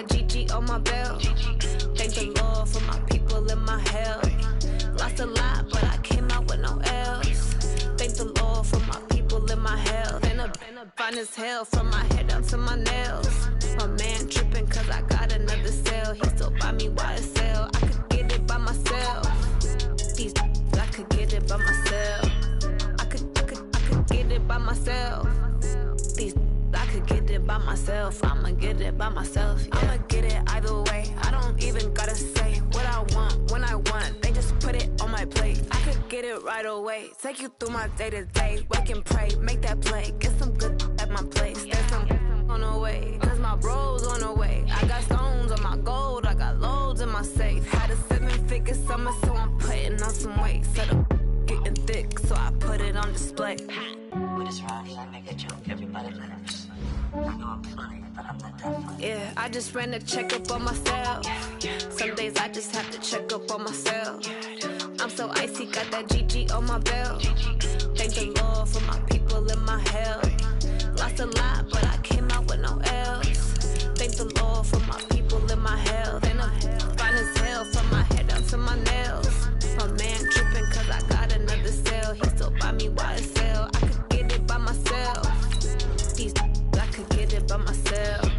that GG on my belt. Thank the Lord for my people in my hell. Lost a lot, but I came out with no L's. Thank the Lord for my people in my hell. Been a fine as hell from my head down to my nails. My man tripping cause I got another sale. He still buy me YSL. I could get it by myself. These I could get it by myself. I could get it by myself. These I could get it by myself. I'ma get it by myself. Yeah. I'ma get it either way. I don't even gotta say what I want when I want. They just put it on my plate. I could get it right away. Take you through my day to day. Wake and pray, make that play. Get some good at my place. There's some on the way. Cause my bro's on the way. I got stones on my gold. I got loads in my safe. Had a 7-figure summer, so I'm putting on some weight. Set up getting thick, so I put it on display. With this round here, I make a joke, everybody laughs. I know I'm funny, but I'm not that funny. Yeah, I just ran a checkup on myself. Some days I just have to check up on myself. I'm so icy, got that GG on my belt. Thank the Lord for my people in my hell. Lost a lot, but I came out with no L's. Thank the Lord for my people in my hell. Then I'm fine as hell from my head down to my nails. My man tripping cause I got another sale. He still buy me YSL. I could get it by myself. These I could get it by myself.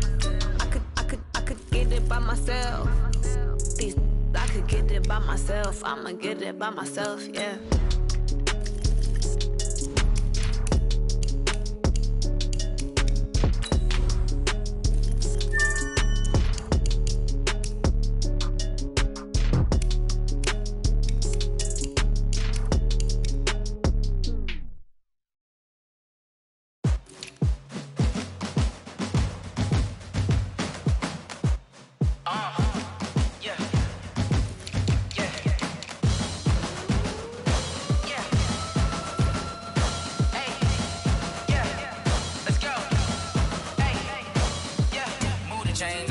I could get it by myself. These I could get it by myself. I'ma get it by myself, yeah.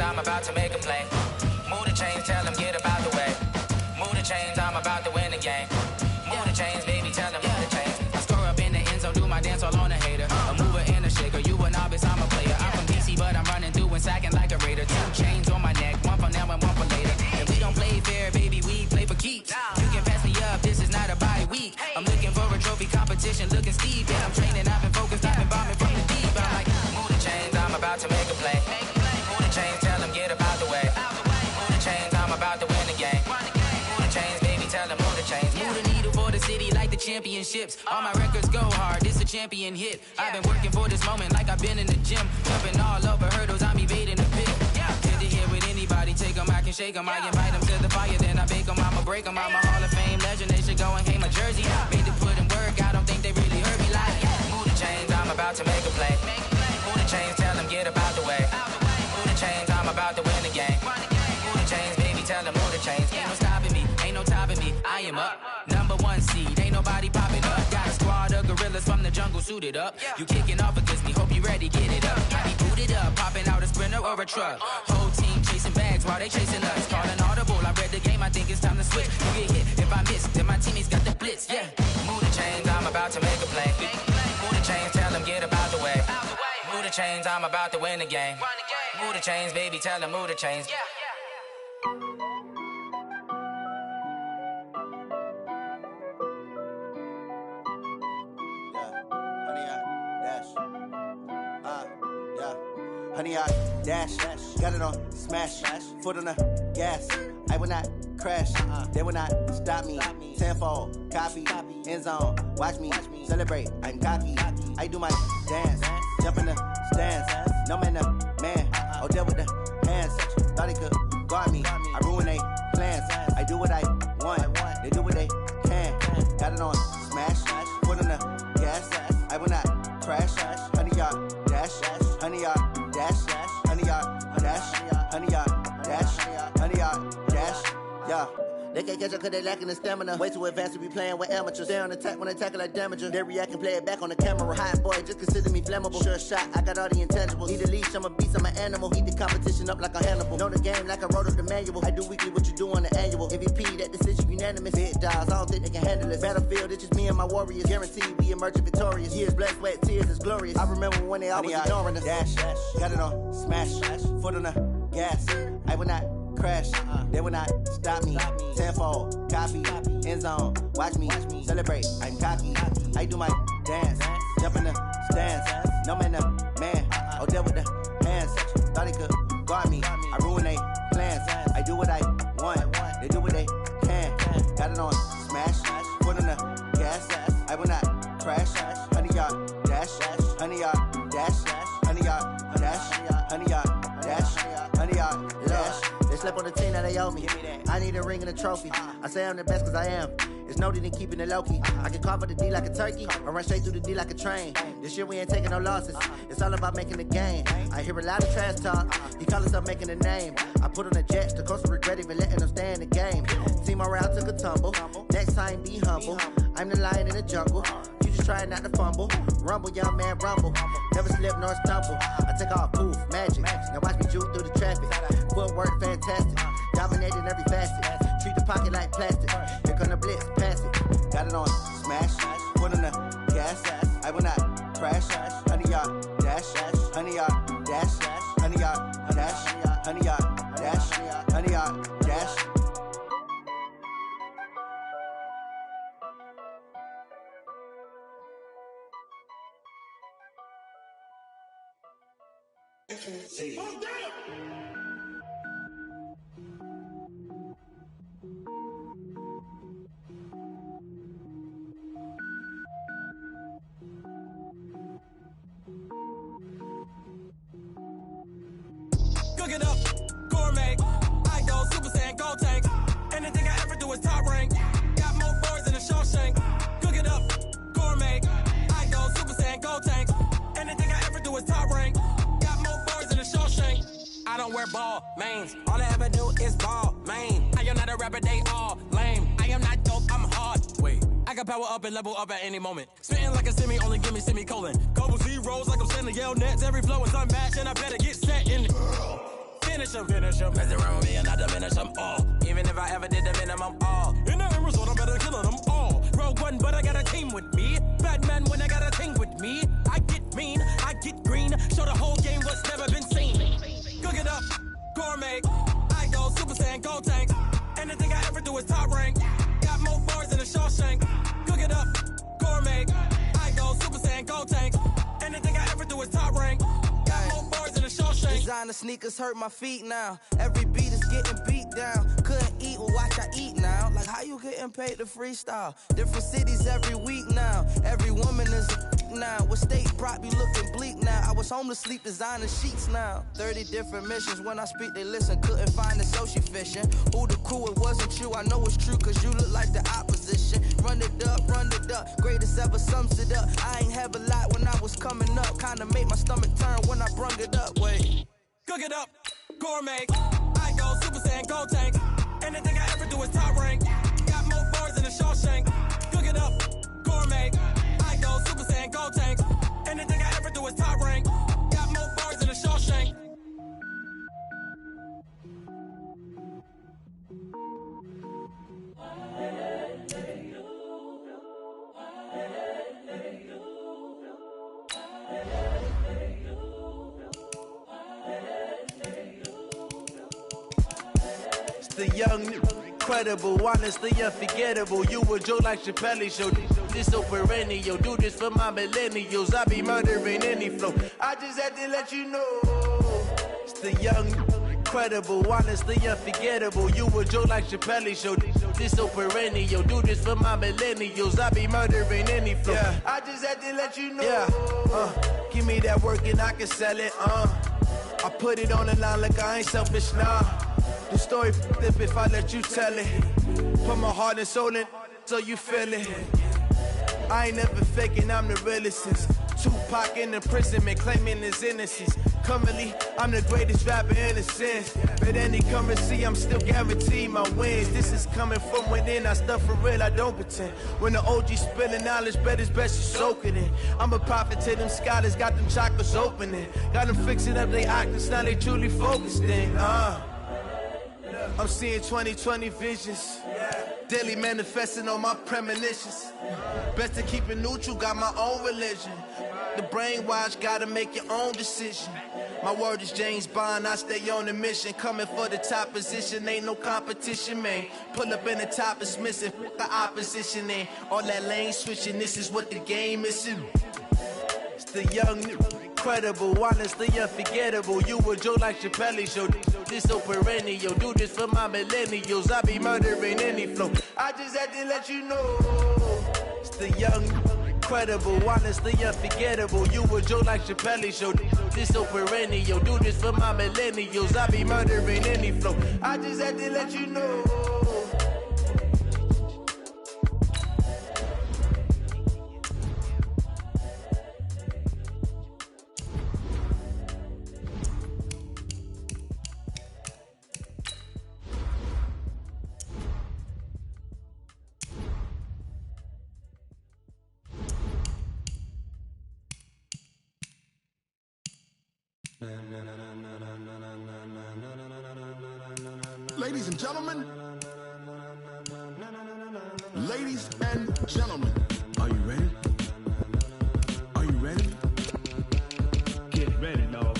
I'm about to make a play. Move the chains, tell them get about the way. Move the chains, I'm about to win the game. Move the chains, baby, tell them move the chains. I score up in the end zone, do my dance all on a hater. A mover and a shaker, you a novice, I'm a player. I'm from DC, but I'm running through and sacking like a raider. 2 chains on my neck, one for now and one for later. If we don't play fair, baby, we play for keeps. You can pass me up, this is not a bye week. I'm looking for a trophy competition, looking steep. Yeah, I'm training, I've been focused, I've been bombing from the deep. I'm like, move the chains, I'm about to make a play. Move the chains, tell them get about the way. Move the chains, I'm about to win the game. Move the chains, baby, tell them move the chains. Move the needle for the city like the championships. All my records go hard, this a champion hit. I've been working for this moment like I've been in the gym. Jumping all over hurdles, I'm evading the pit. Good to hear with anybody, take them, I can shake them. I invite them to the fire, then I bake them, I'ma break them. I'm a Hall of Fame legend, they should go and hang my jersey. Made to put in work, I don't think they really heard me like. Move the chains, I'm about to make a play. Move the chains, tell them get about the way. Move the chains, I'm about to win the game. Move the chains, baby, tell them move the chains. Ain't no stopping me, ain't no topping me. I am up, #1 seed, ain't nobody popping up. Got a squad of gorillas from the jungle suited up. You kicking off against me, hope you ready, get it up. I be booted up, popping out a sprinter or a truck. Whole team chasing bags while they chasing us. Calling audible, I read the game, I think it's time to switch. You get hit, if I miss, then my teammates got the blitz, yeah. Move the chains, I'm about to make a play. Move the chains, tell them get about the way. Move the chains, I'm about to win the game. Move the chains, baby, tell them move the chains. Honey, I dash, got it on smash, foot on the gas. I will not crash, they will not stop me. Tenfold, copy, end zone, watch me celebrate. I'm cocky, I do my dance, jump in the stands. No man, the man, oh, deal with the hands. Thought he could guard me, I ruin they plans. I do what I want, they do what they can. Got it on smash, foot on the gas. I will not crash, honey, y'all dash, honey, y'all dash, honey, y'all dash, honey, y'all dash, honey, y'all dash, yeah. They can't catch up cause they lacking the stamina. Way too advanced to be playing with amateurs. They on attack when they tackle like damager. They react and play it back on the camera. Hot boy, just consider me flammable. Sure shot, I got all the intangibles. Need a leash, I'm a beast, I'm an animal. Heat the competition up like a Hannibal. Know the game like I wrote up the manual. I do weekly what you do on the annual. MVP, that decision unanimous. Big dogs, I don't think they can handle it. Battlefield, it's just me and my warriors. Guaranteed we emerging victorious. Years, blood, sweat, tears, it's glorious. I remember when they always ignoring us. Dash, got it on smash, foot on the gas. I will not crash. They will not stop me. Tenfold, copy, end zone. Watch me celebrate. I'm cocky. I do my dance. Jump in the stands. No man, man. Oh, deal with the hands. Thought he could guard me. I ruin they plans. I do what I want. They do what they can. Got it on smash. Put on the gas. I will not crash. 100-yard dash. 100-yard dash. 100-yard dash. 100-yard dash. 100-yard dash. They slept on the team that they owe me. I need a ring and a trophy. I say I'm the best cause I am. It's no need in keeping it low-key. I can carve up the D like a turkey, or run straight through the D like a train. This year we ain't taking no losses. It's all about making the game. I hear a lot of trash talk. He call himself making a name. I put on the jets, the coast regret even letting them stay in the game. Team morale took a tumble. Next time be humble. I'm the lion in the jungle. You just trying not to fumble. Rumble, young man, rumble. Never slip nor stumble. I take off, poof, magic. Now watch me juke through the traffic. Footwork fantastic. Dominating every facet. Treat the pocket like plastic. Here come the blitz, pass it. Got it on smash. Put on the gas. I will not crash. 100-yard dash. 100-yard dash. 100-yard dash. 100-yard dash. 100-yard dash. Cook it up, gourmet. I go Super Saiyan, gold tank. Anything I ever do is top rank. Got more boards than a Shawshank. Cook it up, gourmet. I go Super Saiyan, gold tank. Anything I ever do is top rank. Got more boards than a Shawshank. I don't wear ball mains. All I ever do is ball main. I am not a rapper, they all lame. I am not dope, I'm hard. Wait. I can power up and level up at any moment. Spitting like a semi, only give me semicolon. Couple zeros like I'm sending yell nets. Every flow is unmatched and I better get set in. Finish them. Mess around with me and I diminish them all. Even if I ever did the minimum all. In the end result, I'm better killing them all. Rogue one, but I got a team with me. Batman when I got a team with me. I get mean, I get green. Show the whole game what's never been seen. Cook it up, gourmet. I go Super Saiyan, gold tank. Anything I ever do is top rank. Got more bars than a Shawshank. Cook it up, gourmet. I go Super Saiyan, gold tank. Anything I ever do is top rank. Got more bars than a Shawshank. Designer sneakers hurt my feet now. Every beat is getting beat down. Couldn't eat, well watch I eat now. Like how you getting paid to freestyle? Different cities every week now. Every woman is a now. What state prop be looking bleak now? I was home to sleep designing sheets now. 30 different missions. When I speak they listen. Couldn't find the social fishing. Who the crew, it wasn't you. I know it's true cause you look like the opposition. Run it up. Greatest ever sums it up. I ain't have a lot when I was coming up. Kinda made my stomach turn when I brung it up. Wait. Cook it up, gourmet. I go Super Saiyan, gold tank. Anything I ever do is top rank. Got more bars than a Shawshank. Cook it up, gourmet. I go Super Saiyan, gold tank. Anything I ever do is top rank. Got more bars than a Shawshank. The young, incredible, honestly unforgettable. You a joke like Chappelle show. This so perennial. Do this for my millennials. I be murdering any flow. I just had to let you know. It's the young, incredible, honestly unforgettable. You a joke like Chappelle show. This so perennial. Do this for my millennials. I be murdering any flow. Yeah. I just had to let you know. Yeah. Give me that work and I can sell it. I put it on the line like I ain't selfish now. The story flip if I let you tell it. Put my heart and soul in so you feel it. I ain't never faking, I'm the realest since Tupac in imprisonment, claiming his innocence. Currently, I'm the greatest rapper in a sense. But any currency, I'm still guaranteed my wins. This is coming from within, I stuff for real, I don't pretend. When the OG spilling knowledge, bet it's best you soak it in. I'm a prophet to them scholars, got them chakras opening. Got them fixing up they octaves, now they truly focused in. I'm seeing 2020 visions. Daily manifesting on my premonitions. Best to keep it neutral, got my own religion. The brainwash, gotta make your own decision. My word is James Bond, I stay on a mission. Coming for the top position, ain't no competition, man. Pull up in the top is missing, fuck the opposition, and all that lane switching, this is what the game is. It's the young, incredible, honestly unforgettable. You a Joe like Chappelle show, this so perennial. Do this for my millennials, I be murdering any flow. I just had to let you know. It's the young, incredible, honestly unforgettable. You a Joe like Chappelle show, this so perennial. Do this for my millennials, I be murdering any flow. I just had to let you know. Ladies and gentlemen, ladies and gentlemen, are you ready? Are you ready? Get ready, dog.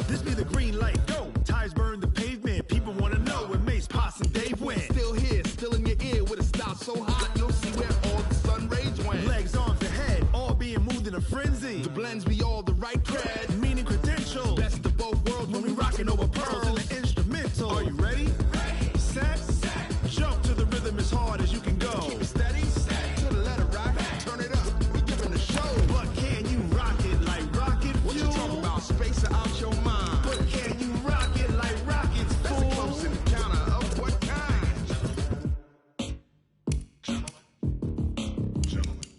This be the green light, go. Tires burn the pavement. People wanna know where Mace, Pops, and Dave went. Still here, still in your ear with a style so hot, you'll see where all the sun rays went. Legs, arms, the head, all being moved in a frenzy. The blends be all the right cred, meaning credentials. Best of both worlds when we rockin' over pearls in the instrumental. Are you ready? Set, jump to the rhythm as hard as you can go. Keep it steady, to the letter right. Turn it up, we giving the show. But can you rock it like rocket fuel? What you talking about? Space out your mind. But can you rock it like rockets, fool? That's a close encounter of what kind?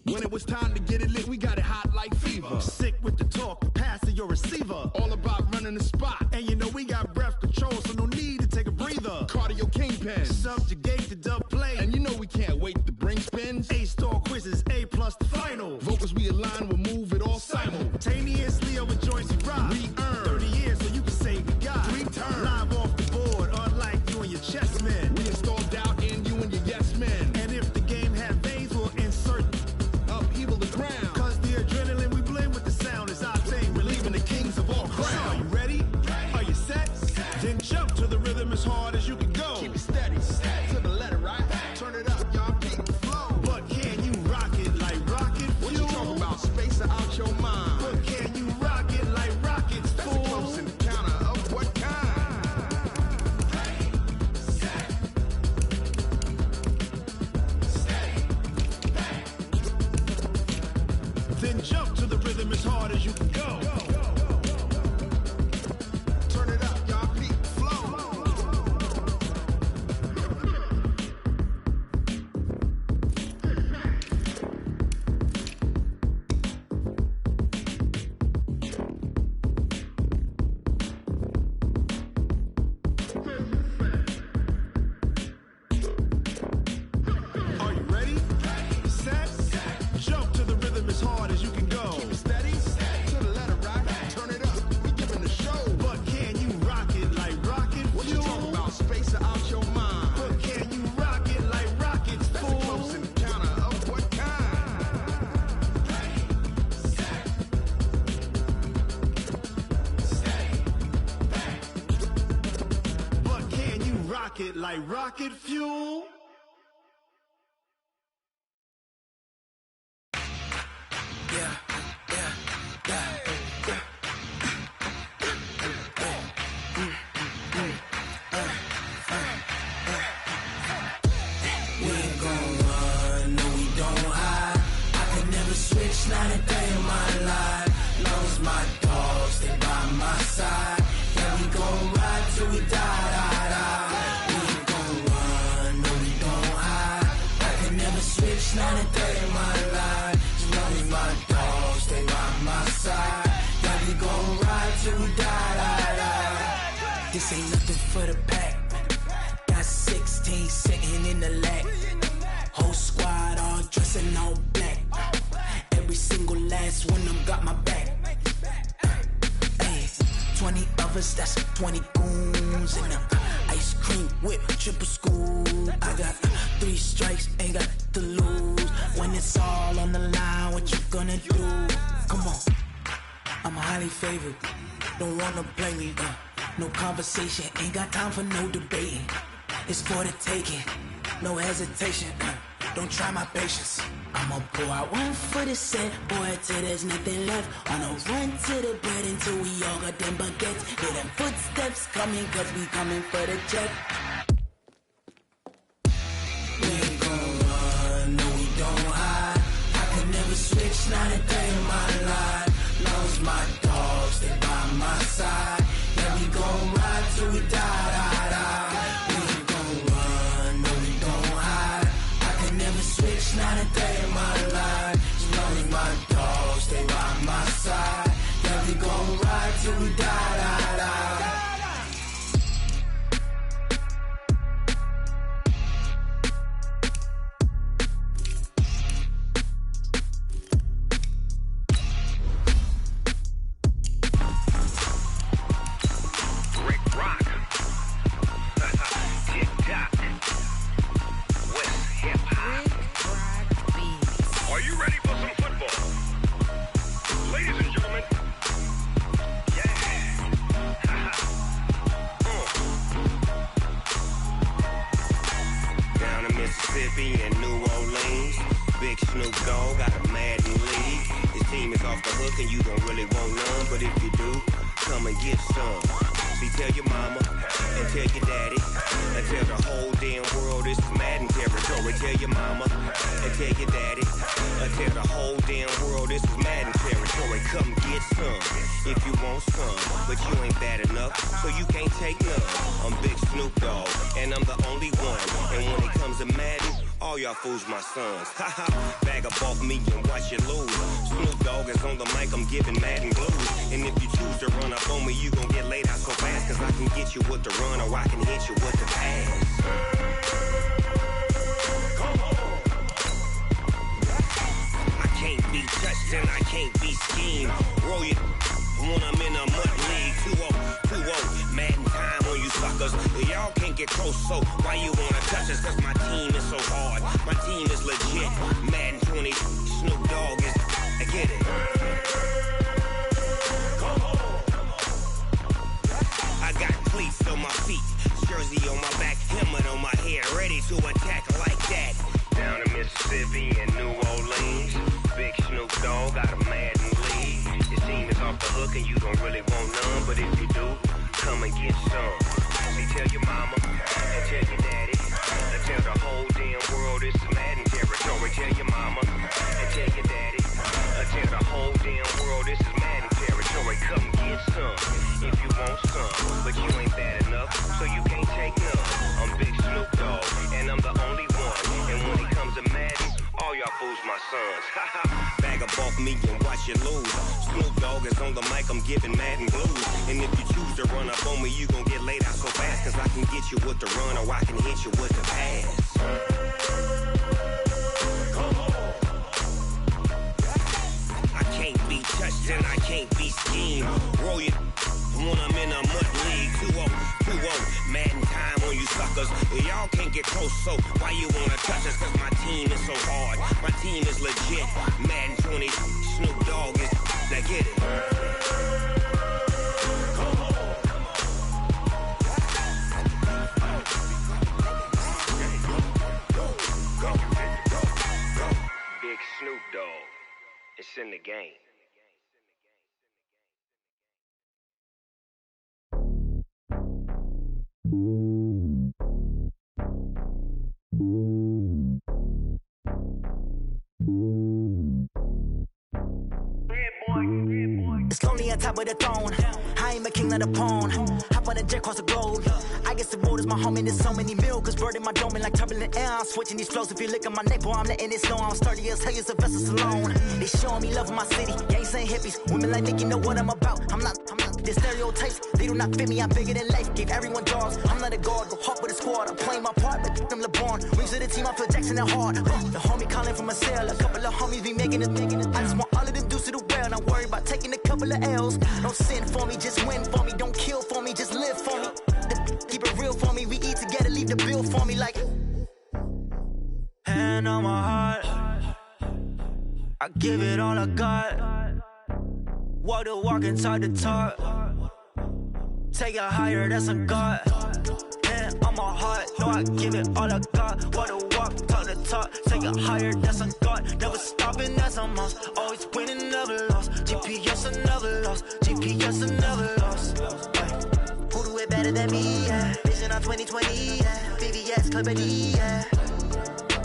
When it was time to get it lit, we got it hot like fever. Sick with the talk, passing your receiver. All about running the spot. And you know we got breath control, so no need to take a breather. Cardio kingpin, subjugate the dub play. And you know we can't wait to bring spins. A-star quizzes, A+ the final. Vocals we align, we'll move it all simultaneously over joints we rock. We earn 30 years so you can say we got 3 turns. Live off the board, unlike you and your chess men. We install doubt in you and your yes men. And if the game had veins, we'll insert upheaval the ground. Cause the adrenaline we blend with the sound is our thing. We're leaving the kings of all crowns. Are you ready? Are you set? Then jump to the rhythm as hard as you can go. Keep it steady, to the letter right. Turn it up, y'all beat the flow. But can you rock it like rocket fuel? What you talking about? Space out your mind. But can you rock it like rockets, fool? That's a close encounter of what kind? Then jump to the rhythm as hard as you can go. Turn it up, y'all beat the flow. Are you ready? Set, jump to the rhythm as hard as you can go. Keep it steady, to the letter right. Turn it up, we giving the show. But can you rock it like rocket fuel? What you talking about? Space out your mind. But can you rock it like rockets, fool? That's a close encounter of what kind? But can you rock it like rocket fuel? We ain't gon' run, no we don't hide. I could never switch, not a day in my life. Lost my dogs, they by my side. Yeah, we gon' ride till we die, die, die. We ain't gon' run, no we don't hide. I could never switch, not a day in my life. Lost my dogs, they by my side. Yeah, we gon' ride till we die, die, die. This ain't nothing for the pack. Got 16 sitting in the lap. Whole squad all dressing all black. Every single lap last when I'm got my back. 20 of us, that's 20 goons in them. Ice cream whip, triple scoop. I got 3 strikes, ain't got to lose. When it's all on the line, what you gonna do? Come on, I'm highly favored. Don't wanna blame me, no conversation, ain't got time for no debating. It's for the taking, no hesitation, don't try my patience. I'ma pull out one for the set, boy, till there's nothing left. On a run to the bread until we all got them baguettes. Hear them footsteps coming, cause we coming for the check. We ain't gon' run, no we don't hide. I could never switch, not a day in my life. Lost my dogs, they by my side. Yeah, we gon' ride till we die. We ain't gon' run, no we don't hide. I could never switch, not a day in my life. As long as my dogs stay by my side. Yeah, we gon' ride till we die. And New Orleans, Big Snoop Dogg got a Madden league. His team is off the hook and you don't really want none, but if you do, come and get some. See, tell your mama and tell your daddy and tell the whole damn world this is Madden territory. Tell your mama and tell your daddy and tell the whole damn world this is Madden territory. Come get some if you want some, but you ain't bad enough, so you can't take none. I'm Big Snoop Dogg and I'm the only one, and when it comes to Madden, all y'all fools my sons. Haha, bag up off me and watch you lose. Snoop Dogg is on the mic, I'm giving Madden blues. And if you choose to run up on me, you gon' get laid out so fast, cause I can get you with the run or I can hit you with the pass. I can't be touched and I can't be schemed. Roll you when I'm in a mud league. 2-0, Madden time on you suckers. Y'all can't get close, so why you wanna touch us? Cause my team is so hard, my team is legit. Madden 20, Snoop Dogg is, I get it. I got cleats on my feet, jersey on my back, helmet on my head, ready to attack like that. Down in Mississippi and New Orleans, Big Snoop Dogg got a Madden league. His team is off the hook and you don't really want none, but if you do, come and get some. See, tell your mama and tell your daddy and tell the whole damn world this is Madden territory. Tell your mama and tell your daddy and tell the whole damn world this is Madden territory. Come get some if you want some, but you ain't bad enough, so you can't take none. I'm Big Snoop Dogg and I'm the only one, and when it comes to Madden, all y'all fools my sons. Bag up off me and watch you lose. Snoop Dogg is on the mic, I'm giving Madden blues. And if you choose to run up on me, you gon' get laid out so fast, cause I can get you with the run or I can hit you with the pass. I can't be touched and I can't be schemed. Roll you when I'm in a mud league. 2-0, Madden time on you suckers. Y'all can't get close, so why you wanna touch us? Cause my team is so hard, my team is legit. Madden 20, Snoop Dogg is, now get it. Big Snoop Dogg, it's in the game. It's lonely on top of the throne. I ain't a king, not a pawn. Hop on a jet across the globe. I guess the world is my home and there's so many milkers burning my dome like turbulent air. I'm switching these flows. If you look at my neck, boy, I'm letting it snow. I'm sturdy as hell, a vessel alone. They showing me love in my city. Gangs and hippies. Women like Nicky know what I'm about. I'm not The stereotypes, they do not fit me, I'm bigger than life. Gave everyone dogs, I'm not a guard, go hard with a squad. I'm playing my part, but them LeBron. Rings to the team, I feel Jackson and hard. The homie calling from a cell, a couple of homies be making it. I just want all of them dudes to do well, not worry about taking a couple of L's. Don't sin for me, just win for me. Don't kill for me, just live for me. Keep it real for me, we eat together, leave the bill for me like. Hand on my heart, I give it all I got. Walk the walk inside the talk. Take it higher, that's a God. Hand on my heart, no, I give it all I got. Walk the walk, talk the talk. Take it higher, that's a God. Never stopping, that's a must. Always winning, never lost. GPS, I never lost. GPS, I never lost. Who do it better than me? Yeah. Vision on 2020, yeah. VVS, Clippity, yeah.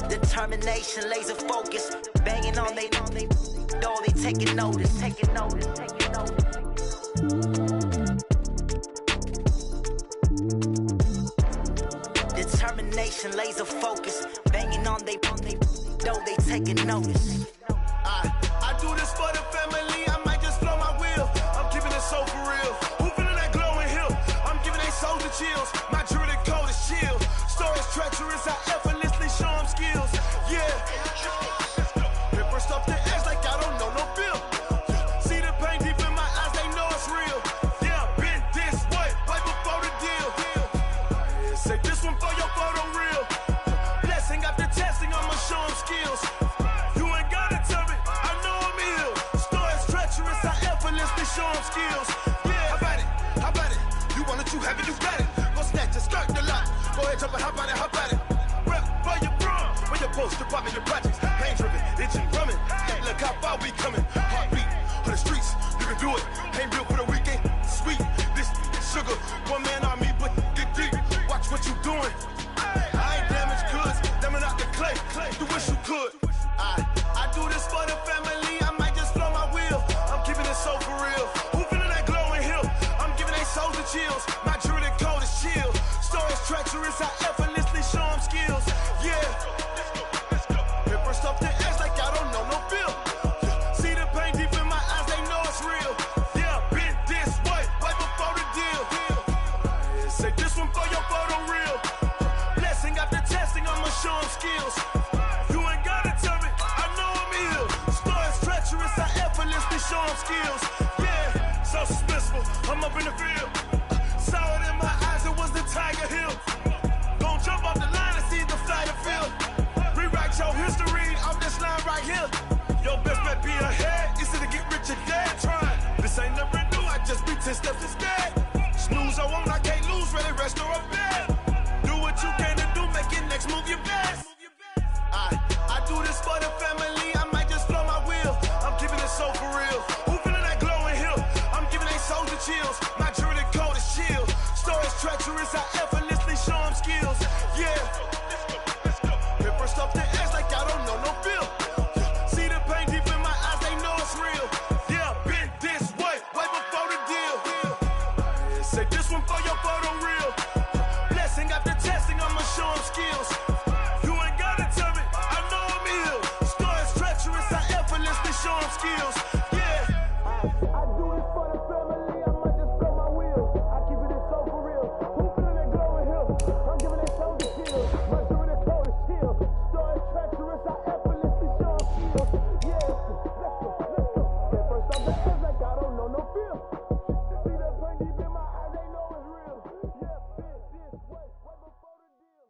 Determination, laser focus. Banging on they door, they taking notice. Determination, laser focus. Banging on they door, they taking notice. I do this for the family, I might just blow my wheel. I'm keeping it so for real. Who feeling that glowing hill? I'm giving they soldier chills. My jewelry code is chill. Stories treacherous, I effortlessly show them skills. Yeah. Paper stuff the edge like I don't know no bill. See the pain deep in my eyes, they know it's real. Yeah, been this way, right before the deal. Say this one for your photo reel. Blessing after testing, I'ma show them skills. You ain't gotta tell me, I know I'm ill. Stories treacherous, I effortlessly show them skills. Yeah, how about it? You want it, you have it, you got it. Go snatch it, skirt the lot. Go ahead, jump it, how about it? Rep for your bro, for your poster, popping your projects. Pain driven, itching, drumming. Hey, look how far we coming. Heartbeat on the streets, you can do it. Ain't built for the weekend. Sweet, this sugar, one man army, but get deep. Watch what you doing. I ain't damaged goods, damn out the clay. You wish you could. I do this for the family, I might just blow my wheel. I'm keeping it so for real. Who feeling that glowing hill? I'm giving they soldier chills. My jewelry code is chill. Stories treacherous, I effortlessly show them skills. Yeah. Paper stuff the edge like I don't know no bill. See the pain deep in my eyes, they know it's real. Yeah, been this way, right before the deal. Say this one for your photo reel. Blessing after testing, I'ma show them skills. You ain't gotta tell me, I know I'm ill. Stories treacherous, I effortlessly show them skills. Yeah, so suspenseful, I'm up in the field. Saw it in my eyes, it was the Tiger Hill. Gon' jump off the line and see the flight of field. Rewrite your history off this line right here. Your best bet be ahead, easy to get rich or dead trying. This ain't never new, I just be 10 steps instead. Snooze, I won't, I can't lose, ready, rest or a bed. Do what you can to do, make your next move your best. I do this for the family, I might just blow my wheel. I'm keeping it so for real. Who feeling that glowing hill? I'm giving they soldier chills. My jewelry code is chill. Stories treacherous, I effortlessly show them skills. Yeah. Paper stuff the edge like I don't know no bill. See the pain deep in my eyes, they know it's real. Yeah, been this way, right before the deal. Say this one for your photo reel. Blessing after testing, I'ma show them skills. You ain't gotta tell me, I know I'm ill. Stories treacherous, I effortlessly show them skills. Yeah. I do this for the family, I might just blow my wheel. I keep it so for real. Who feeling that glowing hill? I'm giving it soldier chills. My jewelry code is chill. Stories treacherous, I effortlessly show them skills. Yeah, let's go. At first I'm the edge like I don't know no fear. See that pain deep in my eyes, they know it's real. Yeah, been this way, right before the deal.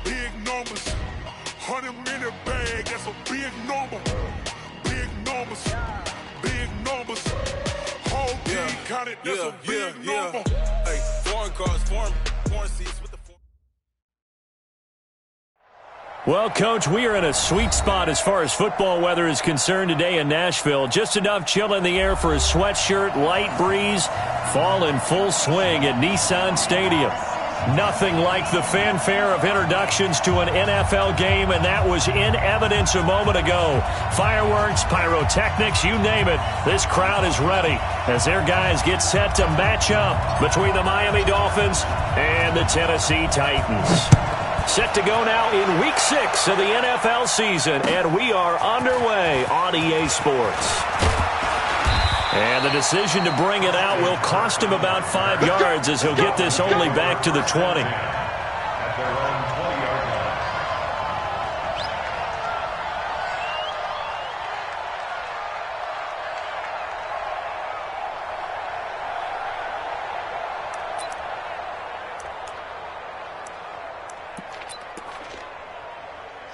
Big numbers, 100 in a bag, that's a big number. Big numbers, whole team counted, that's a big number. Hey, foreign cars, foreign seats with the Well, Coach, we are in a sweet spot as far as football weather is concerned today in Nashville. Just enough chill in the air for a sweatshirt, light breeze, fall in full swing at Nissan Stadium. Nothing like the fanfare of introductions to an NFL game, and that was in evidence a moment ago. Fireworks, pyrotechnics, you name it. This crowd is ready as their guys get set to match up between the Miami Dolphins and the Tennessee Titans. Set to go now in Week 6 of the NFL season, and we are underway on EA Sports. And the decision to bring it out will cost him about 5 yards as he'll get this only back to the 20.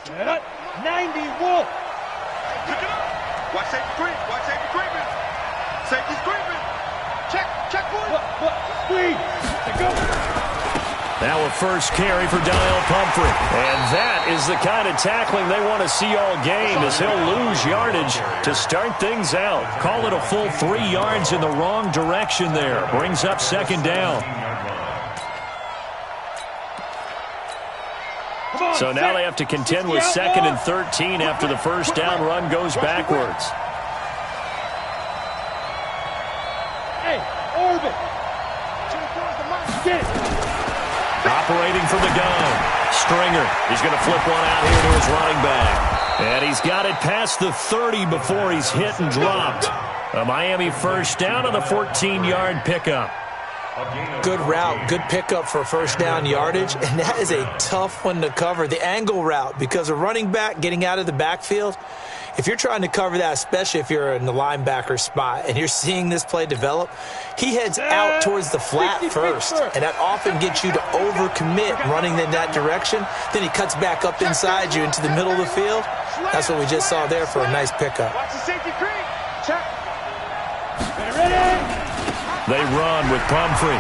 Set up, 90 Wolf. Pick it up. Watch safety creep. Watch safety creeping. Safety's creeping. Check one. Squeeze. Go. Now a first carry for Daniel Pumphrey. And that is the kind of tackling they want to see all game as he'll lose yardage to start things out. Call it a full 3 yards in the wrong direction there. Brings up second down. So now they have to contend with 2nd and 13 after the first down run goes backwards. Hey, orbit. Operating from the gun. Stringer. He's going to flip one out here to his running back. And he's got it past the 30 before he's hit and dropped. A Miami first down on the 14-yard pickup. Good route, good pickup for first down yardage, and that is a tough one to cover, the angle route, because a running back getting out of the backfield, if you're trying to cover that, especially if you're in the linebacker spot and you're seeing this play develop, he heads out towards the flat first, and that often gets you to overcommit running in that direction. Then he cuts back up inside you into the middle of the field. That's what we just saw there for a nice pickup. Watch the safety creep. Check. Ready. They run with Pumphrey.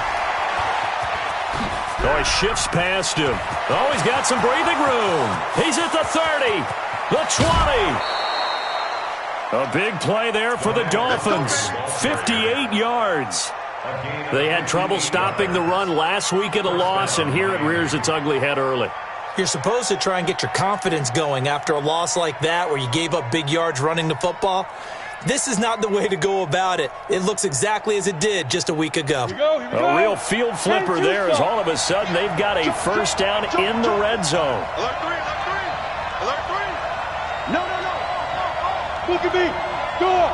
Oh, he shifts past him. Oh, he's got some breathing room. He's at the 30, the 20. A big play there for the Dolphins. 58 yards. They had trouble stopping the run last week at a loss, and here it rears its ugly head early. You're supposed to try and get your confidence going after a loss like that where you gave up big yards running the football. This is not the way to go about it. It looks exactly as it did just a week ago. Here we go. A real field flipper there as all of a sudden they've got a first down in the red zone. Alert 3, alert 3, alert 3. No. Look at me. Go.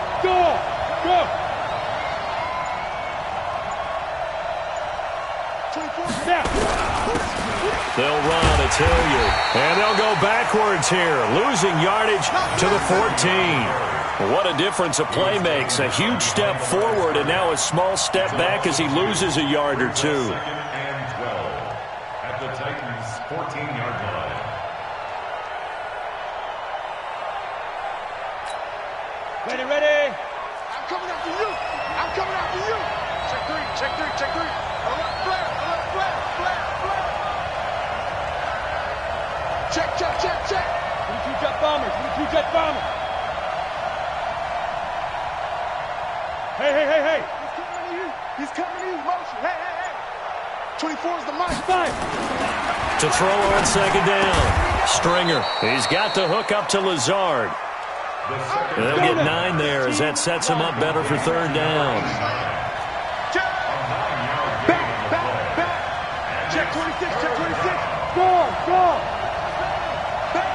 They'll run, it's Hilliard. And they'll go backwards here, losing yardage to the 14. What a difference a play makes. A huge step forward and now a small step back as he loses a yard or two. Second and 12 at the Titans' 14-yard line. Ready. I'm coming after you. Check three. Alert, flare. Check. 22 jet bombers. Hey. He's coming to you. Motion. Hey. 24 is the mark. Fire. To throw on second down. Stringer. He's got the hook up to Lazard. They'll get 9 there as that sets him up better for third down. Back. Check 26. Go. Bang.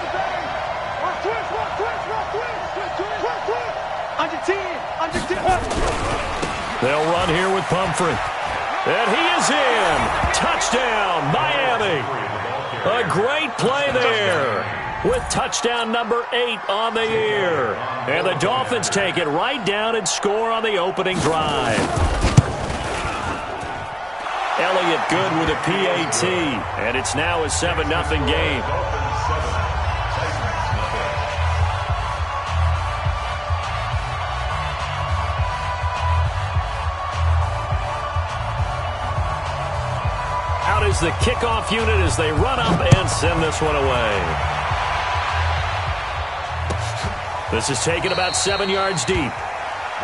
Twist. Under 10. They'll run here with Pumphrey. And he is in. Touchdown, Miami. A great play there with touchdown number 8 on the year. And the Dolphins take it right down and score on the opening drive. Elliott good with a PAT. And it's now a 7-0 game. Out is the kickoff unit as they run up and send this one away. This is taken about 7 yards deep.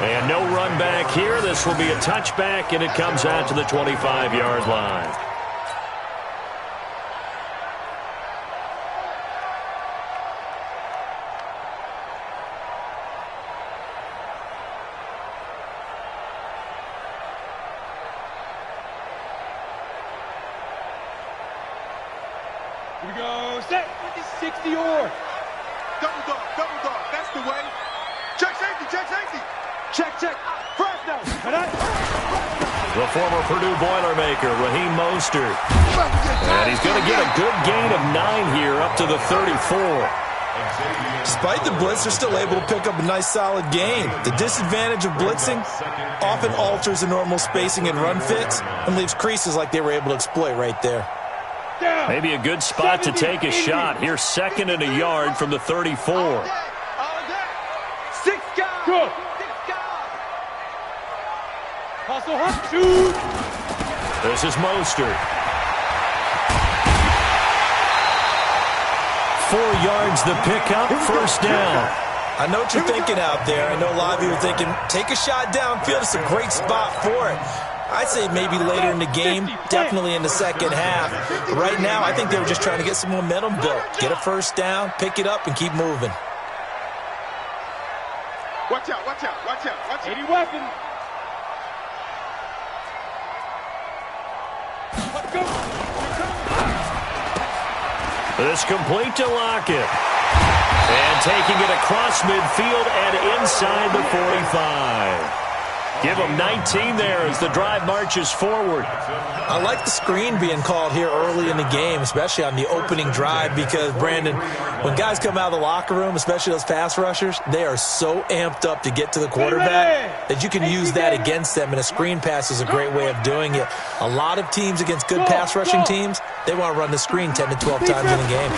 And no run back here. This will be a touchback, and it comes out to the 25-yard line. Here we go. Set. 60 or. Double dog. That's the way. Check safety. Check. Fresno. The former Purdue Boilermaker, Raheem Mostert. And he's going to get a good gain of 9 here, up to the 34. Despite the blitz, they're still able to pick up a nice, solid gain. The disadvantage of blitzing often alters the normal spacing and run fits and leaves creases like they were able to exploit right there. Maybe a good spot to take a shot. Here's 2nd and a yard from the 34. 6 guys. Good. 6 guys. Hustle, shoot. This is Mostert. 4 yards the pickup, first down. I know what you're thinking out there. I know a lot of you are thinking, take a shot downfield. It's a great spot for it. I'd say maybe later in the game, definitely in the second half. But right now, I think they were just trying to get some momentum built. Get a first down, pick it up, and keep moving. Watch out. 80 weapons. Let's go. This complete to Lockett. And taking it across midfield and inside the 45. Give them 19 there as the drive marches forward. I like the screen being called here early in the game, especially on the opening drive, because, Brandon, when guys come out of the locker room, especially those pass rushers, they are so amped up to get to the quarterback that you can use that against them, and a screen pass is a great way of doing it. A lot of teams against good pass rushing teams, they want to run the screen 10 to 12 times in the game.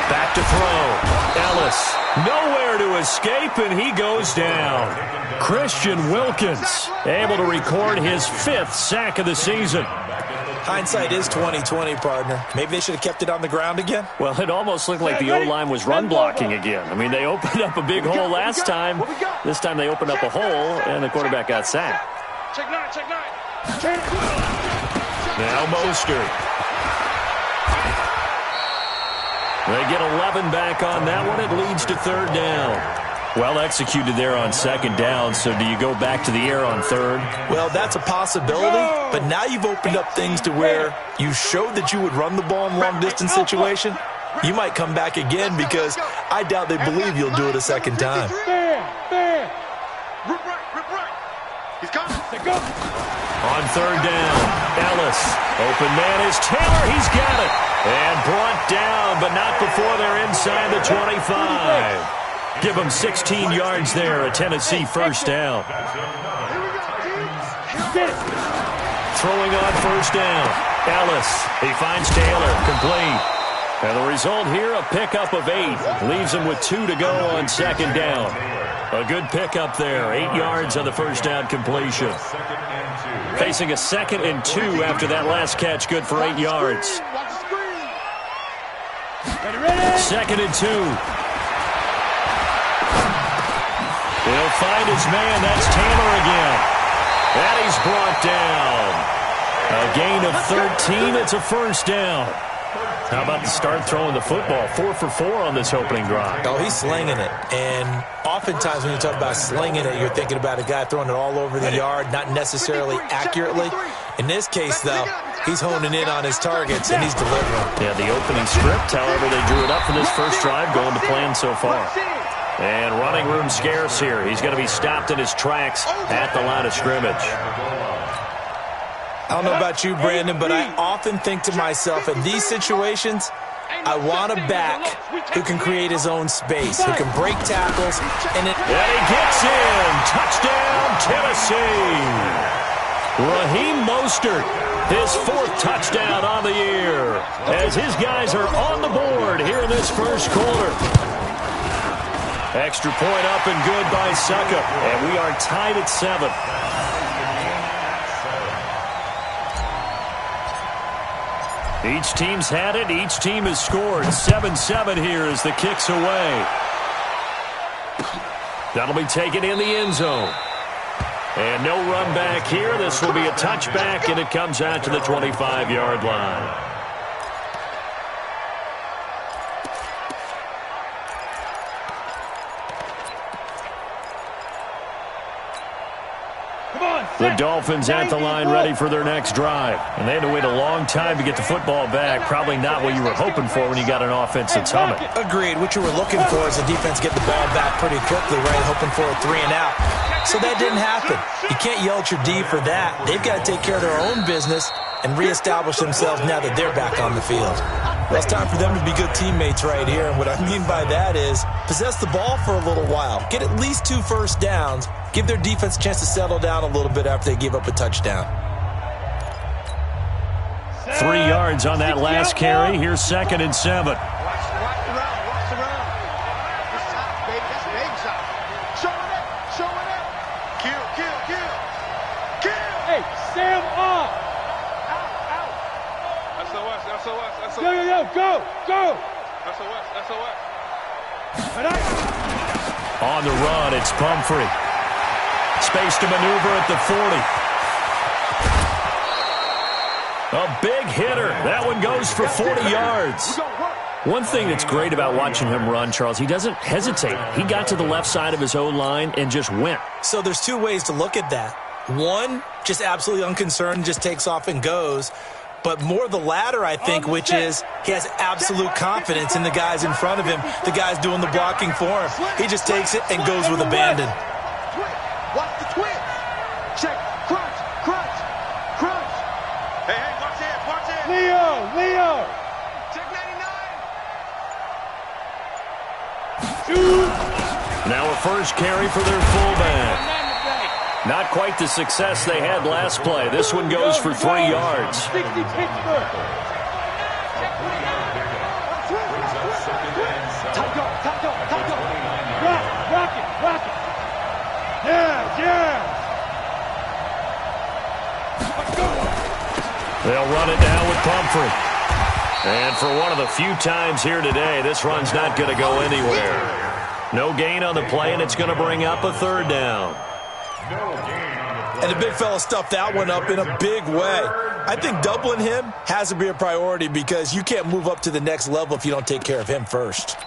Back to throw. Ellis. Nowhere to escape, and he goes down. Christian Wilkins able to record his 5th sack of the season. Hindsight is 20/20, partner. Maybe they should have kept it on the ground again. Well, it almost looked like the O-line was run blocking again. I mean, they opened up a big hole last time. This time they opened up a hole, and the quarterback got sacked. Check 9. Now Mostert. They get 11 back on that one. It leads to 3rd down. Well executed there on 2nd down, so do you go back to the air on 3rd? Well, that's a possibility, but now you've opened up things to where you showed that you would run the ball in long-distance situation. You might come back again because I doubt they believe you'll do it a 2nd time. Fair. Rip right. He's coming. On 3rd down, Ellis. Open man is Taylor. He's got it. And brought down, but not before they're inside the 25. Give them 16 yards there, a Tennessee first down. Throwing on 1st down, Ellis. He finds Taylor, complete. And the result here, a pickup of 8. Leaves him with 2 to go on 2nd down. A good pickup there, 8 yards on the first down completion. Facing a 2nd and 2 after that last catch, good for 8 yards. 2nd and 2. He'll find his man. That's Taylor again. And he's brought down. A gain of 13. It's a first down. How about the start throwing the football? 4 for 4 on this opening drive. Oh, he's slinging it. And oftentimes when you talk about slinging it, you're thinking about a guy throwing it all over the yard, not necessarily accurately. In this case, though, he's honing in on his targets, and he's delivering. Yeah, the opening script, however, they drew it up for this first drive, going to plan so far. And running room scarce here. He's going to be stopped in his tracks at the line of scrimmage. I don't know about you, Brandon, but I often think to myself, in these situations, I want a back who can create his own space, who can break tackles. And he gets in. Touchdown, Tennessee. Raheem Mostert, his 4th touchdown on the year, as his guys are on the board here in this first quarter. Extra point up and good by Suckup, and we are tied at 7. Each team's had it. Each team has scored. 7-7 here as the kick's away. That'll be taken in the end zone. And no run back here. This will be a touchback, and it comes out to the 25-yard line. The Dolphins at the line ready for their next drive. And they had to wait a long time to get the football back. Probably not what you were hoping for when you got an offense that's humming. Agreed. What you were looking for is the defense get the ball back pretty quickly, right? Hoping for a 3 and out. So that didn't happen. You can't yell at your D for that. They've got to take care of their own business and reestablish themselves now that they're back on the field. Well, it's time for them to be good teammates right here. And what I mean by that is possess the ball for a little while. Get at least 2 first downs. Give their defense a chance to settle down a little bit after they give up a touchdown. 3 yards on that last carry. Here's 2nd and 7. Sam off. SOS. Yo, go. SOS. On the run, it's Pumphrey. Space to maneuver at the 40. A big hitter. That one goes for 40 yards. One thing that's great about watching him run, Charles, he doesn't hesitate. He got to the left side of his O-line and just went. So there's 2 ways to look at that. One, just absolutely unconcerned, just takes off and goes. But more the latter, I think, which is he has absolute confidence in the guys in front of him, the guys doing the blocking for him. He just takes it and goes with abandon. Watch the twist. Check. Crunch. Hey, watch it. Leo. Check 99. Now a first carry for their fullback. Not quite the success they had last play. This one goes for 3 yards. 60 Pittsburgh. Rock it. Yeah. They'll run it now with Pumphrey. And for one of the few times here today, this run's not going to go anywhere. No gain on the play, and it's going to bring up a 3rd down. And the big fella stuffed that one up in a big way. I think doubling him has to be a priority because you can't move up to the next level if you don't take care of him first.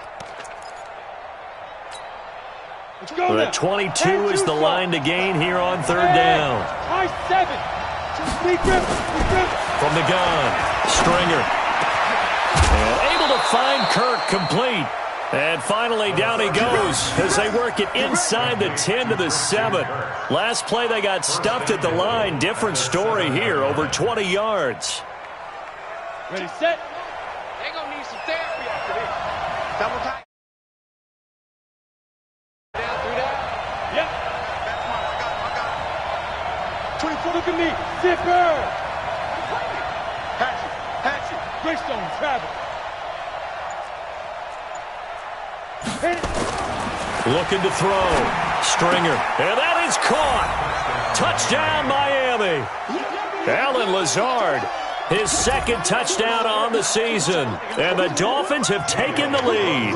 The 22 is the line to gain here on 3rd down. High 7. From the gun, Stringer. And able to find Kirk complete. And finally, down he goes as they work it inside the 10 to the 7. Last play, they got stuffed at the line. Different story here, over 20 yards. Ready, set. They're going to need some therapy after this. Double time. Down, 3 down. Yep. That's mine. I got it. 24, look at me. Zipper. Hatchet. Greystone, Travis. Looking to throw. Stringer. And that is caught. Touchdown, Miami. Allen Lazard, his 2nd touchdown on the season. And the Dolphins have taken the lead.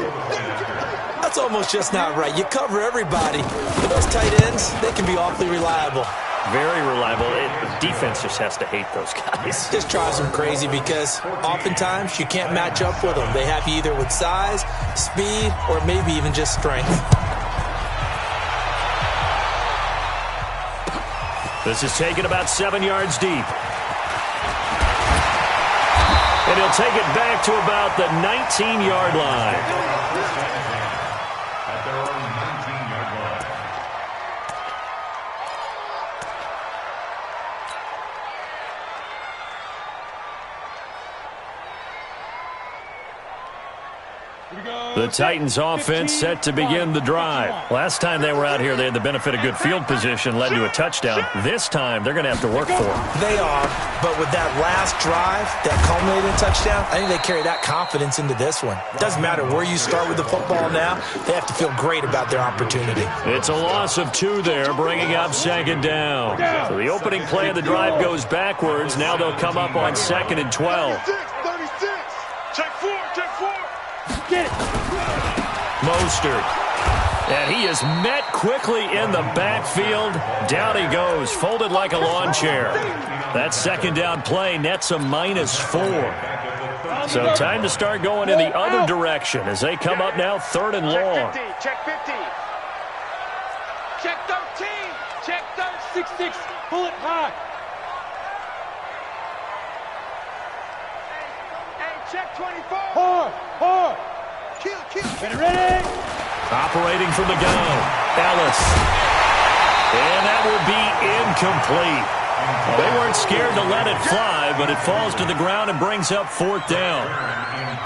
That's almost just not right. You cover everybody. But those tight ends, they can be awfully reliable. Very reliable. The defense just has to hate those guys. Just drives them crazy because oftentimes you can't match up with them. They have you either with size, speed, or maybe even just strength. This is taken about 7 yards deep. And he'll take it back to about the 19-yard line. At their own 19-yard line. The Titans offense set to begin the drive. Last time they were out here, they had the benefit of good field position, led to a touchdown. This time, they're going to have to work for it. They are, but with that last drive, that culminating touchdown, I think they carry that confidence into this one. Doesn't matter where you start with the football now, they have to feel great about their opportunity. It's a loss of 2 there, bringing up 2nd down. So the opening play of the drive goes backwards. Now they'll come up on 2nd and 12. 36. Check 4. Get it. Mostert. And he is met quickly in the backfield. Down he goes, folded like a lawn chair. That 2nd down play nets a -4. So time to start going in the other direction as they come up now 3rd and long. Check 50. Check 13. Check 13. 6-6. Pull it high. Hey, check 24. Hard. Kill. Ready. Operating from the gun, Ellis. And that will be incomplete. Well, they weren't scared to let it fly, but it falls to the ground and brings up 4th down.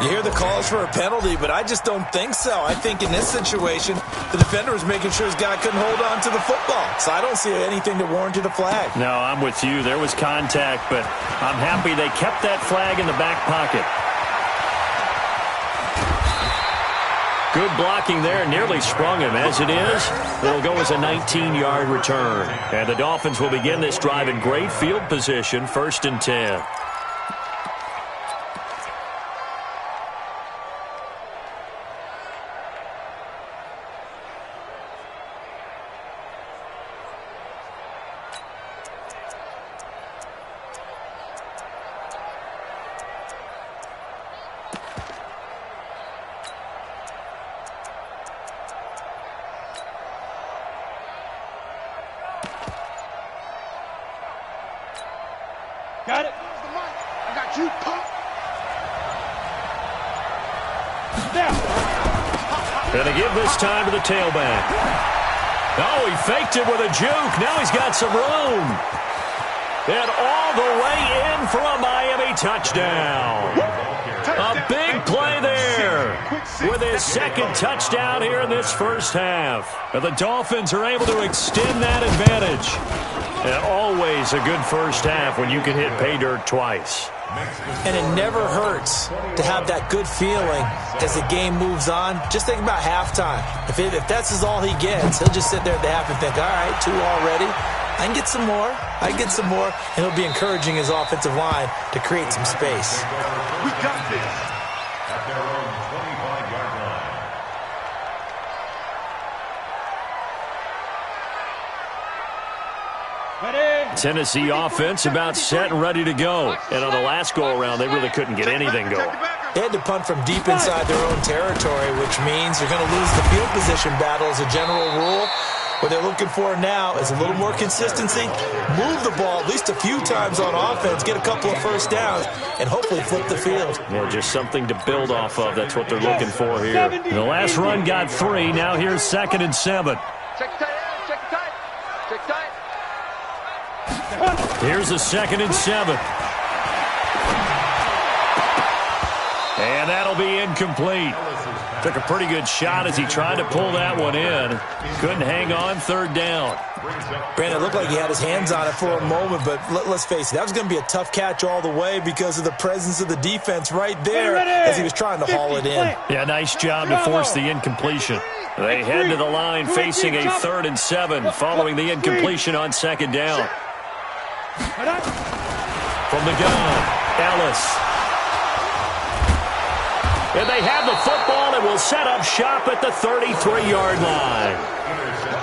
You hear the calls for a penalty, but I just don't think so. I think in this situation, the defender was making sure his guy couldn't hold on to the football. So I don't see anything to warrant a flag. No, I'm with you. There was contact, but I'm happy they kept that flag in the back pocket. Good blocking there, nearly sprung him. As it is, it'll go as a 19-yard return. And the Dolphins will begin this drive in great field position, 1st and 10. Got it. I got you, punk. Gonna give this time to the tailback. Oh, he faked it with a juke. Now he's got some room. And all the way in for a Miami touchdown. A big play there with his 2nd touchdown here in this first half. And the Dolphins are able to extend that advantage. And always a good first half when you can hit pay dirt twice. And it never hurts to have that good feeling as the game moves on. Just think about halftime. If that's all he gets, he'll just sit there at the half and think, all right, 2 already. I can get some more. And he'll be encouraging his offensive line to create some space. We got this. At their own 25-yard line. Tennessee offense about set and ready to go. And on the last go-around, they really couldn't get anything going. They had to punt from deep inside their own territory, which means they're going to lose the field position battle as a general rule. What they're looking for now is a little more consistency, move the ball at least a few times on offense, get a couple of first downs, and hopefully flip the field. Yeah, just something to build off of. That's what they're looking for here. The last run got 3. Now here's 2nd and 7. Check tight. Here's a 2nd and 7. And that'll be incomplete. Took a pretty good shot as he tried to pull that one in. Couldn't hang on, 3rd down. Brandon, it looked like he had his hands on it for a moment, but let's face it, that was going to be a tough catch all the way because of the presence of the defense right there as he was trying to haul it in. Yeah, nice job to force the incompletion. They head to the line facing a 3rd and 7 following the incompletion on 2nd down. From the gun, Ellis. And they have the football and will set up shop at the 33-yard line.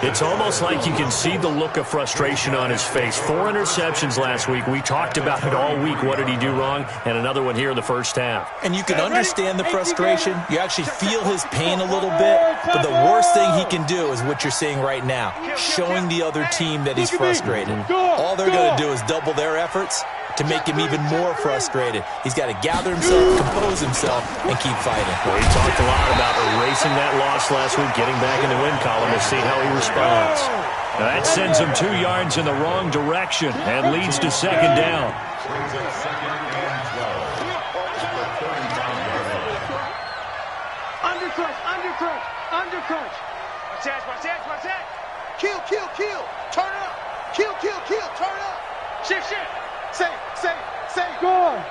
It's almost like you can see the look of frustration on his face. 4 interceptions last week. We talked about it all week. What did he do wrong? And another one here in the first half. And you can understand the frustration. You actually feel his pain a little bit. But the worst thing he can do is what you're seeing right now, showing the other team that he's frustrated. All they're going to do is double their efforts to make him even more frustrated. He's got to gather himself, compose himself, and keep fighting. Well, he talked a lot about erasing that loss last week, getting back in the win column to see how he responds. Now that sends him 2 yards in the wrong direction and leads to 2nd down. Undercrunch. Watch that. Kill. Turn up. Kill. Turn up. Shift. Say. Go on.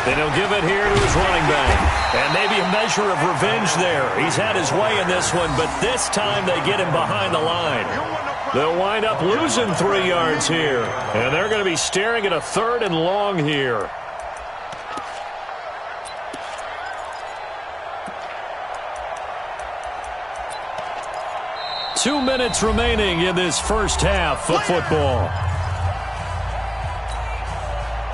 Then he'll give it here to his running back. And maybe a measure of revenge there. He's had his way in this one, but this time they get him behind the line. They'll wind up losing 3 yards here. And they're going to be staring at a 3rd and long here. Two minutes remaining in this first half of football.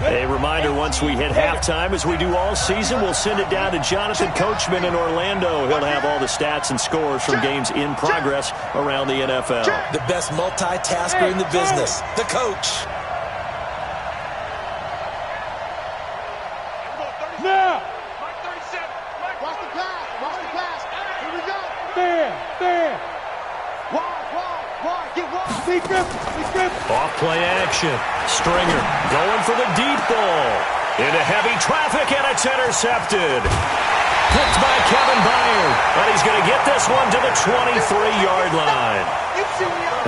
A reminder, once we hit halftime, as we do all season, we'll send it down to Jonathan Coachman in Orlando. He'll have all the stats and scores from games in progress around the NFL. The best multitasker in the business, the coach. Now! Watch the pass! Watch the pass! Here we go! Stand! Wide! Get wide! Be grip! Off play action. Stringer going for the deep ball. Into heavy traffic, and it's intercepted. Picked by Kevin Byard. And he's going to get this one to the 23-yard line.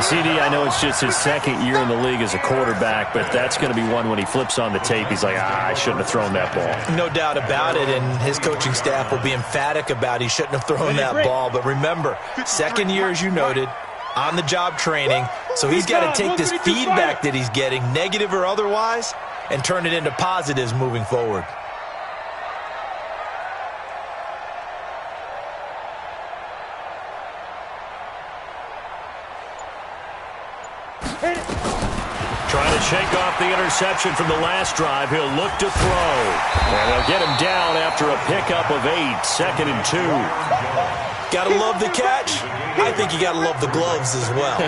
CD, I know it's just his second year in the league as a quarterback, but that's going to be one when he flips on the tape. He's like, I shouldn't have thrown that ball. No doubt about it, and his coaching staff will be emphatic about he shouldn't have thrown that ball. But remember, second year, as you noted, on-the-job training, so he's got to take this feedback that he's getting, negative or otherwise, and turn it into positives moving forward. Trying to shake off the interception from the last drive. He'll look to throw. And they'll get him down after a pickup of 8, 2nd and 2. Gotta love the catch. I think you gotta love the gloves as well.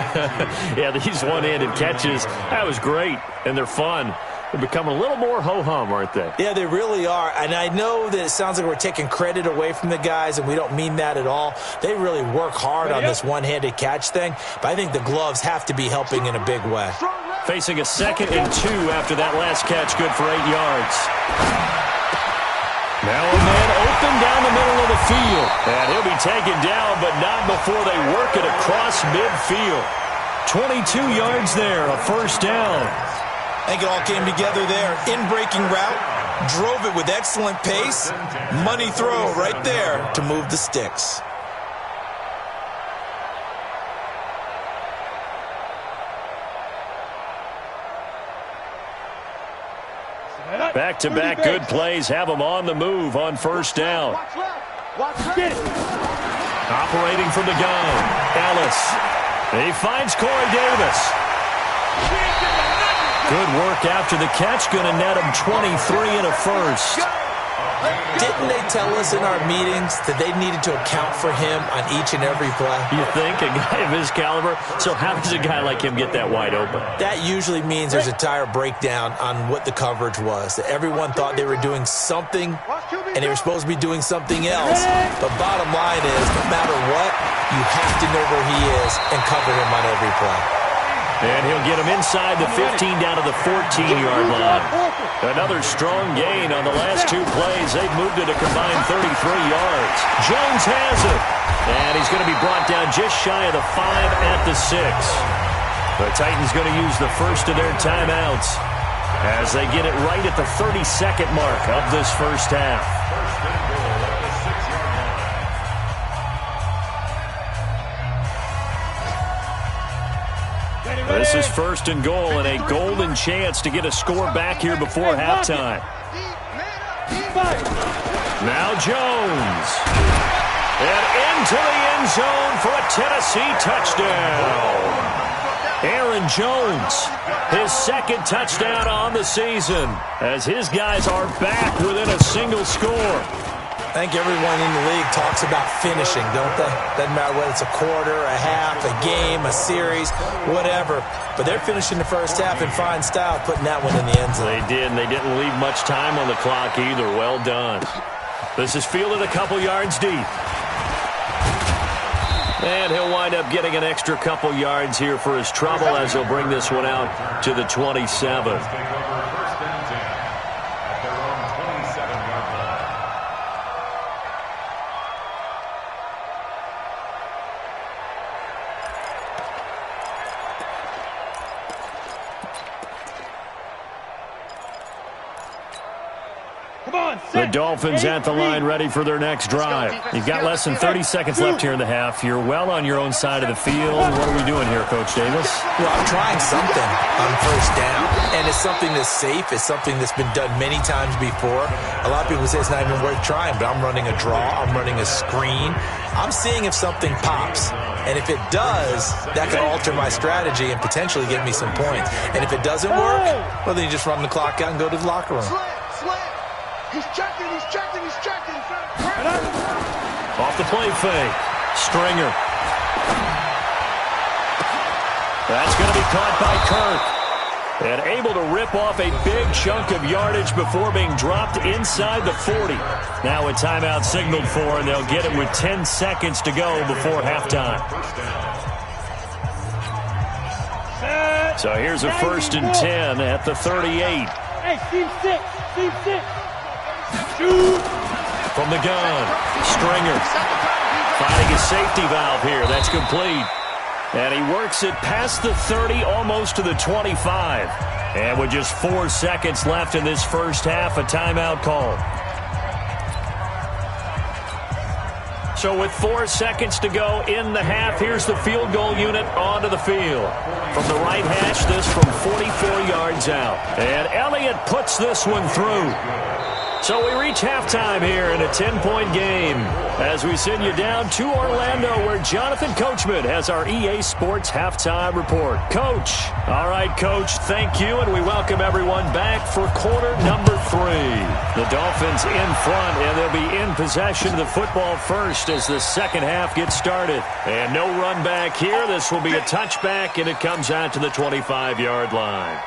Yeah, these one-handed catches, that was great, and they're fun. They're becoming a little more ho-hum, aren't they? Yeah, they really are. And I know that it sounds like we're taking credit away from the guys, and we don't mean that at all. They really work hard on this one-handed catch thing, but I think the gloves have to be helping in a big way. Facing a 2nd and 2 after that last catch, good for 8 yards. Now a man open down the middle of the field. And he'll be taken down, but not before they work it across midfield. 22 yards there, a first down. I think it all came together there. In-breaking route, drove it with excellent pace. Money throw right there to move the sticks. Back-to-back good plays have them on the move on first down. Operating from the gun, Ellis. He finds Corey Davis. Good work after the catch. Going to net him 23 and a first. Didn't they tell us in our meetings that they needed to account for him on each and every play? You think? A guy of his caliber? So how does a guy like him get that wide open? That usually means there's a tire breakdown on what the coverage was. That everyone thought they were doing something, and they were supposed to be doing something else. But bottom line is, no matter what, you have to know where he is and cover him on every play. And he'll get him inside the 15 down to the 14-yard line. Another strong gain on the last 2 plays. They've moved it a combined 33 yards. Jones has it. And he's going to be brought down just shy of the 5 at the 6. The Titans going to use the first of their timeouts as they get it right at the 32nd mark of this first half. This is first and goal and a golden chance to get a score back here before halftime. Now Jones. And into the end zone for a Tennessee touchdown. Aaron Jones, his 2nd touchdown on the season as his guys are back within a single score. I think everyone in the league talks about finishing, don't they? Doesn't matter whether it's a quarter, a half, a game, a series, whatever. But they're finishing the first half in fine style, putting that one in the end zone. They did, and they didn't leave much time on the clock either. Well done. This is fielded a couple yards deep. And he'll wind up getting an extra couple yards here for his trouble as he'll bring this one out to the 27. Come on. The Dolphins at the line ready for their next drive. You've got less than 30 seconds left here in the half. You're well on your own side of the field. What are we doing here, Coach Davis? Well, I'm trying something on first down, and it's something that's safe. It's something that's been done many times before. A lot of people say it's not even worth trying, but I'm running a draw. I'm running a screen. I'm seeing if something pops. And if it does, that could alter my strategy and potentially get me some points. And if it doesn't work, well, then you just run the clock out and go to the locker room. He's checking. Off the play fake. Stringer. That's going to be caught by Kirk. And able to rip off a big chunk of yardage before being dropped inside the 40. Now a timeout signaled for, and they'll get it with 10 seconds to go before halftime. So here's a 1st and 10 at the 38. Hey, team 6. Shoot. From the gun, Stringer finding a safety valve here. That's complete. And he works it past the 30, almost to the 25. And with just 4 seconds left in this first half, a timeout call. So with 4 seconds to go in the half, here's the field goal unit onto the field. From the right hash, this from 44 yards out. And Elliott puts this one through. So we reach halftime here in a 10-point game as we send you down to Orlando, where Jonathan Coachman has our EA Sports halftime report. Coach. All right, Coach, thank you, and we welcome everyone back for quarter number 3. The Dolphins in front, and they'll be in possession of the football first as the second half gets started. And no run back here. This will be a touchback, and it comes out to the 25-yard line.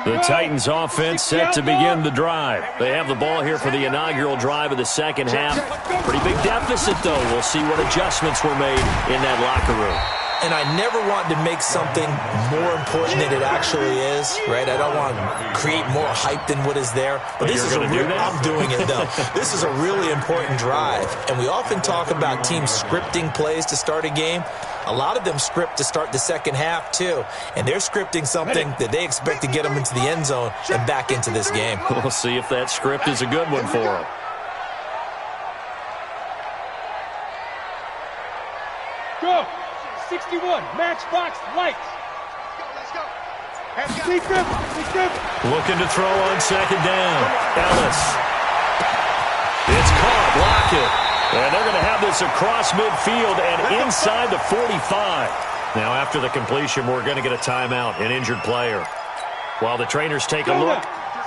The Titans offense set to begin the drive. They have the ball here for the inaugural drive of the second half. Pretty big deficit, though. We'll see what adjustments were made in that locker room. And I never want to make something more important than it actually is, right? I don't want to create more hype than what is there. But this is I'm doing it, though. This is a really important drive. And we often talk about teams scripting plays to start a game. A lot of them script to start the second half, too. And they're scripting something that they expect to get them into the end zone and back into this game. We'll see if that script is a good one for them. Go! 61, matchbox lights. Let's go. Looking to throw on second down. Ellis. It's caught. Block it. And they're going to have this across midfield and inside the 45. Now, after the completion, we're going to get a timeout, an injured player. While the trainers take a look,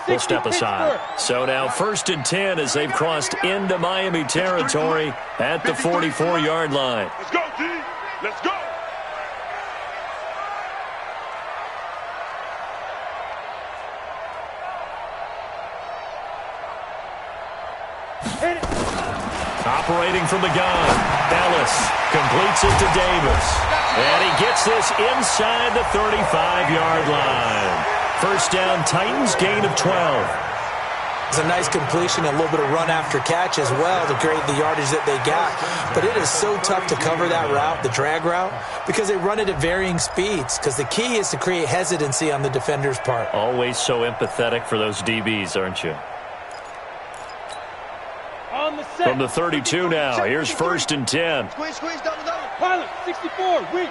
we'll step aside. So now 1st and 10 as they've crossed into Miami territory at the 44-yard line. Let's go, D. Let's go. Operating from the gun, Ellis completes it to Davis. And he gets this inside the 35-yard line. First down, Titans, gain of 12. It's a nice completion, a little bit of run after catch as well to create the yardage that they got. But it is so tough to cover that route, the drag route, because they run it at varying speeds. Because the key is to create hesitancy on the defender's part. Always so empathetic for those DBs, aren't you? From the 32 now, here's 1st and 10. Squeeze, double. Pilot, 64, weak.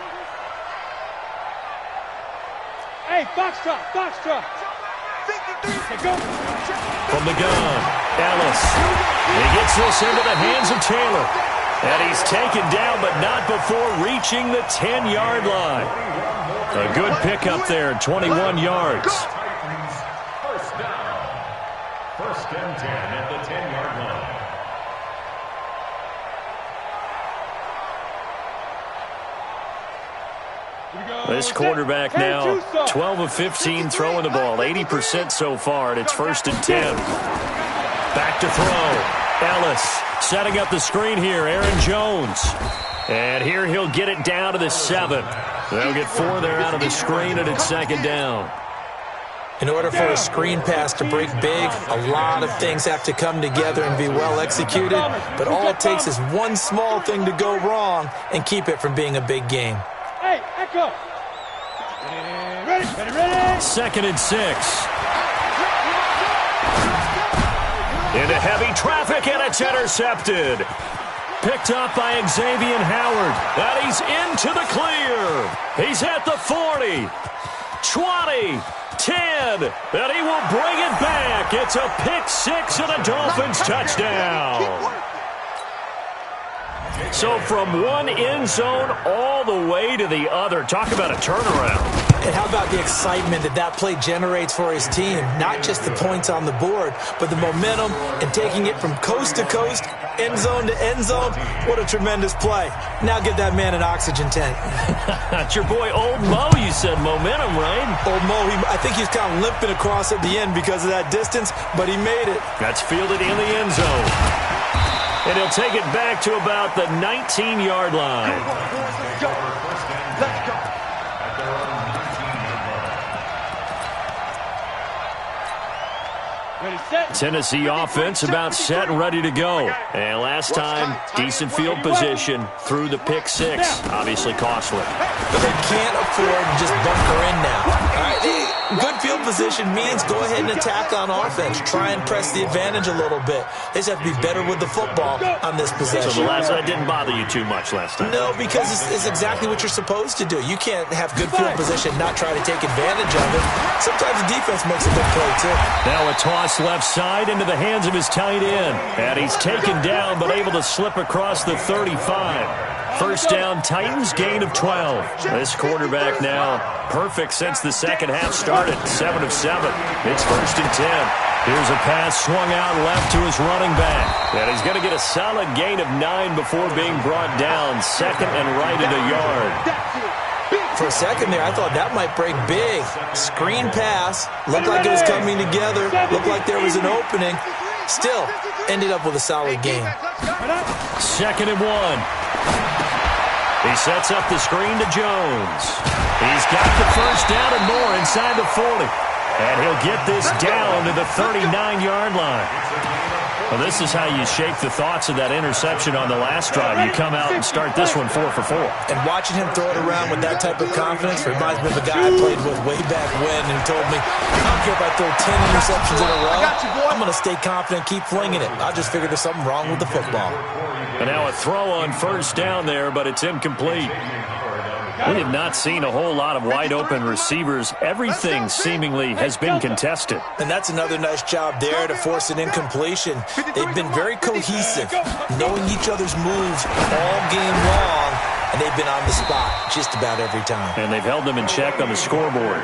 Hey, box drop. Go. From the gun, Ellis. He gets this into the hands of Taylor. And he's taken down, but not before reaching the 10-yard line. A good pickup there, 21 yards. First down. 1st and 10 at the 10-yard line. This quarterback now, 12 of 15 throwing the ball, 80% so far, and it's 1st and 10. Back to throw. Ellis setting up the screen here, Aaron Jones. And here he'll get it down to the 7. They'll get 4 there out of the screen, and it's 2nd down. In order for a screen pass to break big, a lot of things have to come together and be well executed, but all it takes is one small thing to go wrong and keep it from being a big game. Hey, echo. Ready, ready, ready. 2nd and 6. Into heavy traffic, and it's intercepted. Picked up by Xavier Howard. And he's into the clear. He's at the 40, 20, 10, and he will bring it back. It's a pick six and a Dolphins touchdown. So from one end zone all the way to the other. Talk about a turnaround. And how about the excitement that play generates for his team? Not just the points on the board, but the momentum and taking it from coast to coast, end zone to end zone. What a tremendous play. Now give that man an oxygen tank. That's your boy Old Mo, you said. Momentum, right? Old Mo, I think he's kind of limping across at the end because of that distance, but he made it. That's fielded in the end zone. And he'll take it back to about the 19-yard line. Let's go. Let's go. Tennessee offense about set and ready to go. And last time, decent field position through the pick six. Obviously costly. But they can't afford to just bunker in now. All right, good field position means go ahead and attack on offense. Try and press the advantage a little bit. They just have to be better with the football on this possession. So the last that didn't bother you too much last time? No, because it's exactly what you're supposed to do. You can't have good field position, not try to take advantage of it. Sometimes the defense makes a good play, too. Now a toss left side into the hands of his tight end. And he's taken down, but able to slip across the 35. First down, Titans, gain of 12. This quarterback now perfect since the second half started. 7 of 7. It's 1st and 10. Here's a pass swung out left to his running back. And he's going to get a solid gain of 9 before being brought down. 2nd and right at a yard. For a second there, I thought that might break big. Screen pass. Looked like it was coming together. Looked like there was an opening. Still, ended up with a solid game. 2nd and 1. He sets up the screen to Jones. He's got the first down and more inside the 40. And he'll get this down to the 39-yard line. Well, this is how you shape the thoughts of that interception on the last drive. You come out and start this one 4 for 4. And watching him throw it around with that type of confidence reminds me of a guy I played with way back when, and he told me, I don't care if I throw 10 interceptions in a row. I'm going to stay confident, keep flinging it. I just figured there's something wrong with the football. And now a throw on first down there, but it's incomplete. We have not seen a whole lot of wide-open receivers. Everything seemingly has been contested. And that's another nice job there to force an incompletion. They've been very cohesive, knowing each other's moves all game long, and they've been on the spot just about every time. And they've held them in check on the scoreboard.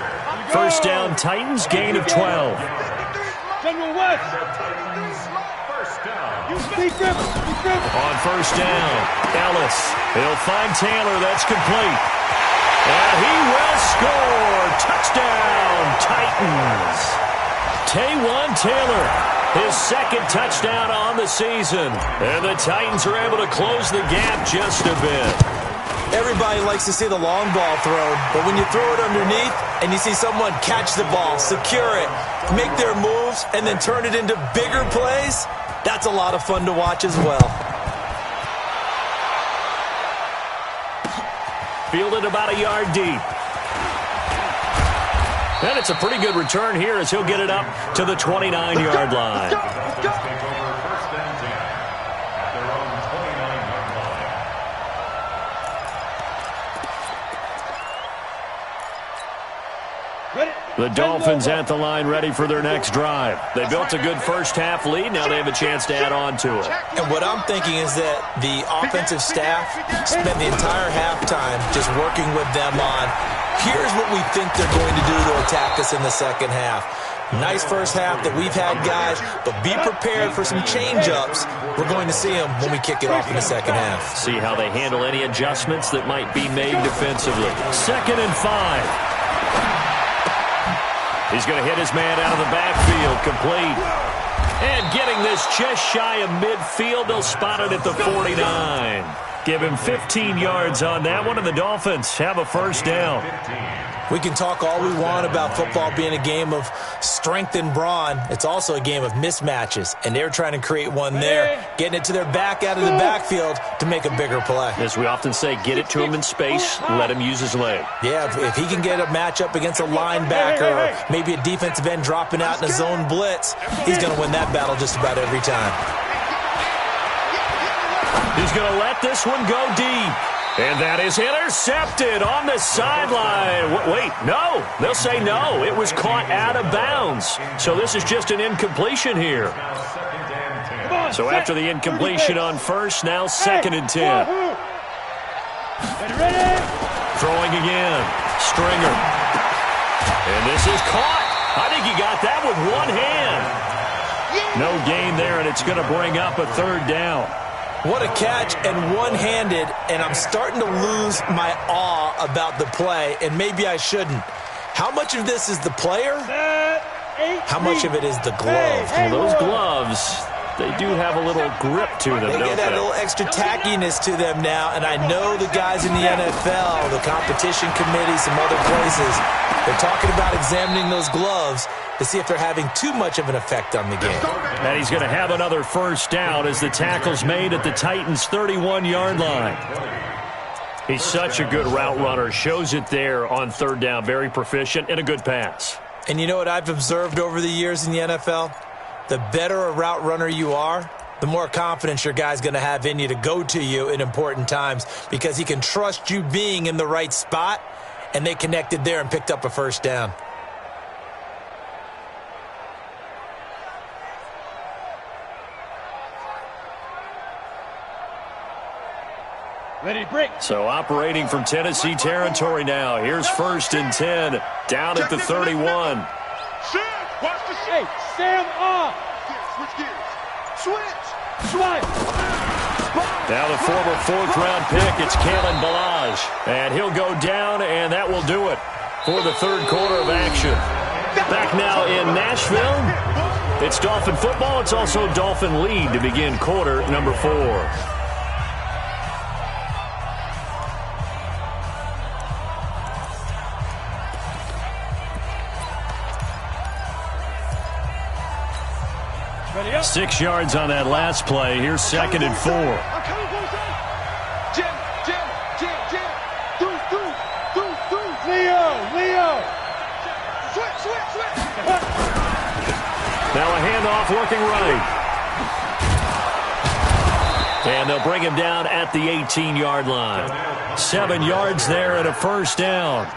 First down, Titans, gain of 12. General West. On first down, Ellis. He'll find Taylor. That's complete. And he will score. Touchdown, Titans. Taywan Taylor, his 2nd touchdown on the season. And the Titans are able to close the gap just a bit. Everybody likes to see the long ball thrown, but when you throw it underneath and you see someone catch the ball, secure it, make their moves, and then turn it into bigger plays, that's a lot of fun to watch as well. Fielded about a yard deep. And it's a pretty good return here as he'll get it up to the 29-yard line. The Dolphins at the line ready for their next drive. They built a good first half lead. Now they have a chance to add on to it. And what I'm thinking is that the offensive staff spent the entire halftime just working with them on, here's what we think they're going to do to attack us in the second half. Nice first half that we've had, guys, but be prepared for some change-ups. We're going to see them when we kick it off in the second half. See how they handle any adjustments that might be made defensively. 2nd and 5. He's going to hit his man out of the backfield, complete. And getting this just shy of midfield, they'll spot it at the 49. Give him 15 yards on that one, and the Dolphins have a first down. We can talk all we want about football being a game of strength and brawn. It's also a game of mismatches, and they're trying to create one there, getting it to their back out of the backfield to make a bigger play. As we often say, get it to him in space, let him use his leg. Yeah, if he can get a matchup against a linebacker or maybe a defensive end dropping out in a zone blitz, he's going to win that battle just about every time. He's going to let this one go deep. And that is intercepted on the sideline. Wait, no. They'll say no. It was caught out of bounds. So this is just an incompletion here. So after the incompletion on first, now 2nd and 10. Throwing again. Stringer. And this is caught. I think he got that with one hand. No gain there, and it's going to bring up a 3rd down. What a catch, and one-handed, and I'm starting to lose my awe about the play, and maybe I shouldn't. How much of this is the player? How much of it is the glove? Well, those gloves, they do have a little grip to them, They get that little extra tackiness to them now, and I know the guys in the NFL, the competition committee, some other places, they're talking about examining those gloves to see if they're having too much of an effect on the game. And he's going to have another 1st down as the tackle's made at the Titans' 31-yard line. He's such a good route runner. Shows it there on 3rd down. Very proficient and a good pass. And you know what I've observed over the years in the NFL? The better a route runner you are, the more confidence your guy's going to have in you to go to you in important times because he can trust you being in the right spot, and they connected there and picked up a 1st down. Ready, break. So operating from Tennessee territory now. Here's 1st and 10, down at the 31. Hey, Sam off. Switch gears. Switch. Now the former 4th-round pick, it's Kalen Ballage. And he'll go down, and that will do it for the 3rd quarter of action. Back now in Nashville. It's Dolphin football. It's also Dolphin lead to begin quarter number 4. Ready up. 6 yards on that last play. Here's 2nd and 4. Jim. Through. Leo. Switch. Now a handoff looking right. And they'll bring him down at the 18-yard line. 7 yards there and a 1st down.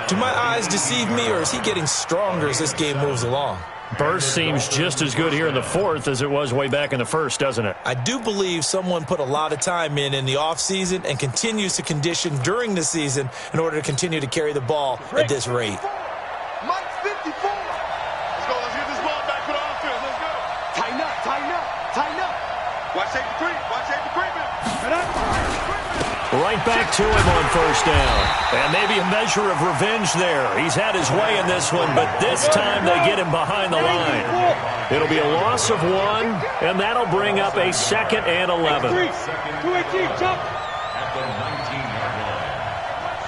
Do my eyes deceive me, or is he getting stronger as this game moves along? Burst seems just as good here in the 4th as it was way back in the 1st, doesn't it? I do believe someone put a lot of time in the offseason and continues to condition during the season in order to continue to carry the ball at this rate. Mike 54. Let's get this ball back for the offense. Let's go. Tighten up. Watch safety creep. Right back to him on 1st down. And maybe a measure of revenge there. He's had his way in this one, but this time they get him behind the line. It'll be a loss of 1, and that'll bring up a 2nd and 11. 2-18, jump. At the 19-yard line.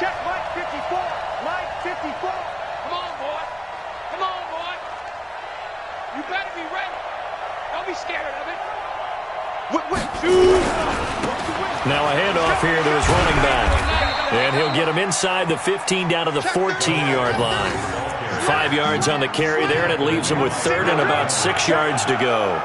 Check Mike 54. Come on, boy. You better be ready. Don't be scared of it. Now a handoff here to his running back. And he'll get him inside the 15 down to the 14-yard line. 5 yards on the carry there, and it leaves him with 3rd and about 6 yards to go.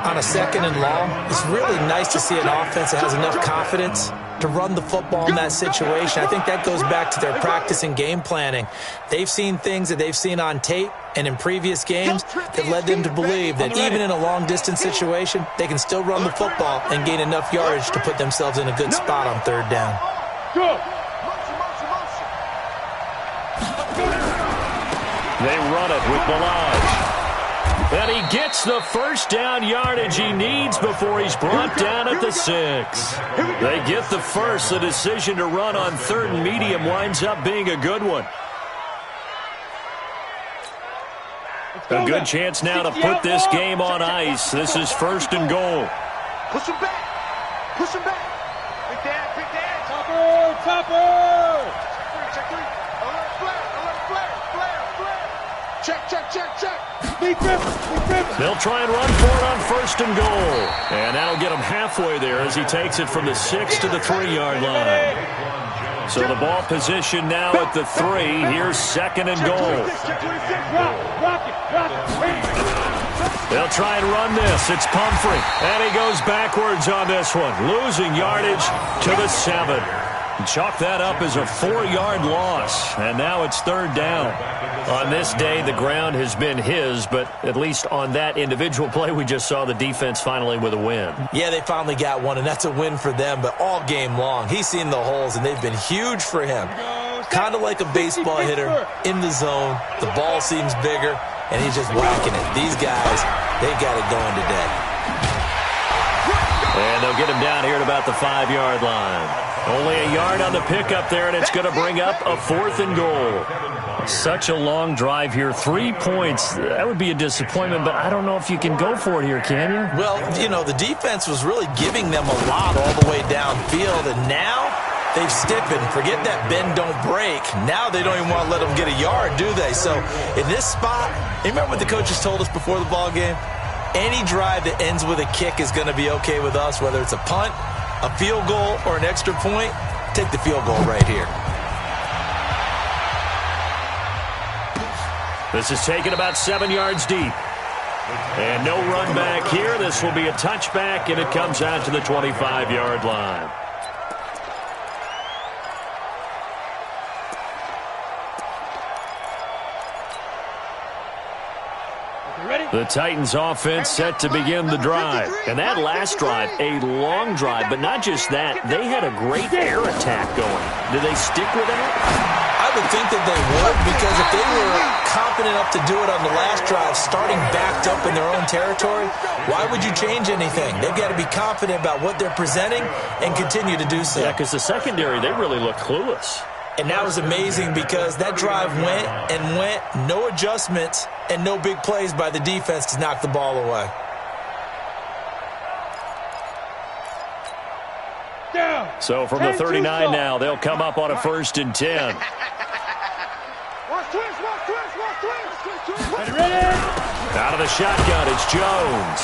On a 2nd and long, it's really nice to see an offense that has enough confidence to run the football in that situation. I think that goes back to their practice and game planning. They've seen things that they've seen on tape and in previous games that led them to believe that even in a long-distance situation, they can still run the football and gain enough yardage to put themselves in a good spot on 3rd down. Go. They run it with Ballage. And he gets the 1st down yardage he needs before he's brought down at the 6. They get the 1st. The decision to run on 3rd and medium winds up being a good one. A good chance now to put this game on ice. This is 1st and goal. Push him back. Quick dad. Topper. Check three. Check, check, check, check. They'll try and run for it on 1st and goal. And that'll get him halfway there as he takes it from the 6 to the 3-yard line. So the ball position now at the 3. Here's 2nd and goal. They'll try and run this. It's Pumphrey. And he goes backwards on this one. Losing yardage to the 7. Chalk that up as a 4-yard loss. And now it's 3rd down. On this day, the ground has been his, but at least on that individual play, we just saw the defense finally with a win. Yeah, they finally got one, and that's a win for them, but all game long, he's seen the holes, and they've been huge for him. Kind of like a baseball hitter in the zone. The ball seems bigger, and he's just whacking it. These guys, they got it going today. And they'll get him down here at about the 5-yard line. Only a yard on the pickup there, and it's going to bring up a 4th and goal. Such a long drive here. 3 points. That would be a disappointment, but I don't know if you can go for it here, can you? Well, you know, the defense was really giving them a lot all the way downfield, and now they've stiffened. Forget that bend, don't break. Now they don't even want to let them get a yard, do they? So in this spot, you remember what the coaches told us before the ball game? Any drive that ends with a kick is going to be okay with us, whether it's a punt, a field goal, or an extra point. Take the field goal right here. This is taken about 7 yards deep. And no run back here. This will be a touchback, and it comes out to the 25-yard line. The Titans offense set to begin the drive. And that last drive, a long drive, but not just that. They had a great air attack going. Did they stick with that? I would think that they would, because if they were confident enough to do it on the last drive, starting backed up in their own territory, why would you change anything? They've got to be confident about what they're presenting and continue to do so. Yeah, because the secondary, they really looked clueless. And that was amazing because that drive went and went, no adjustments and no big plays by the defense to knock the ball away. So from the 39 now, they'll come up on a 1st and 10. Out of the shotgun, it's Jones.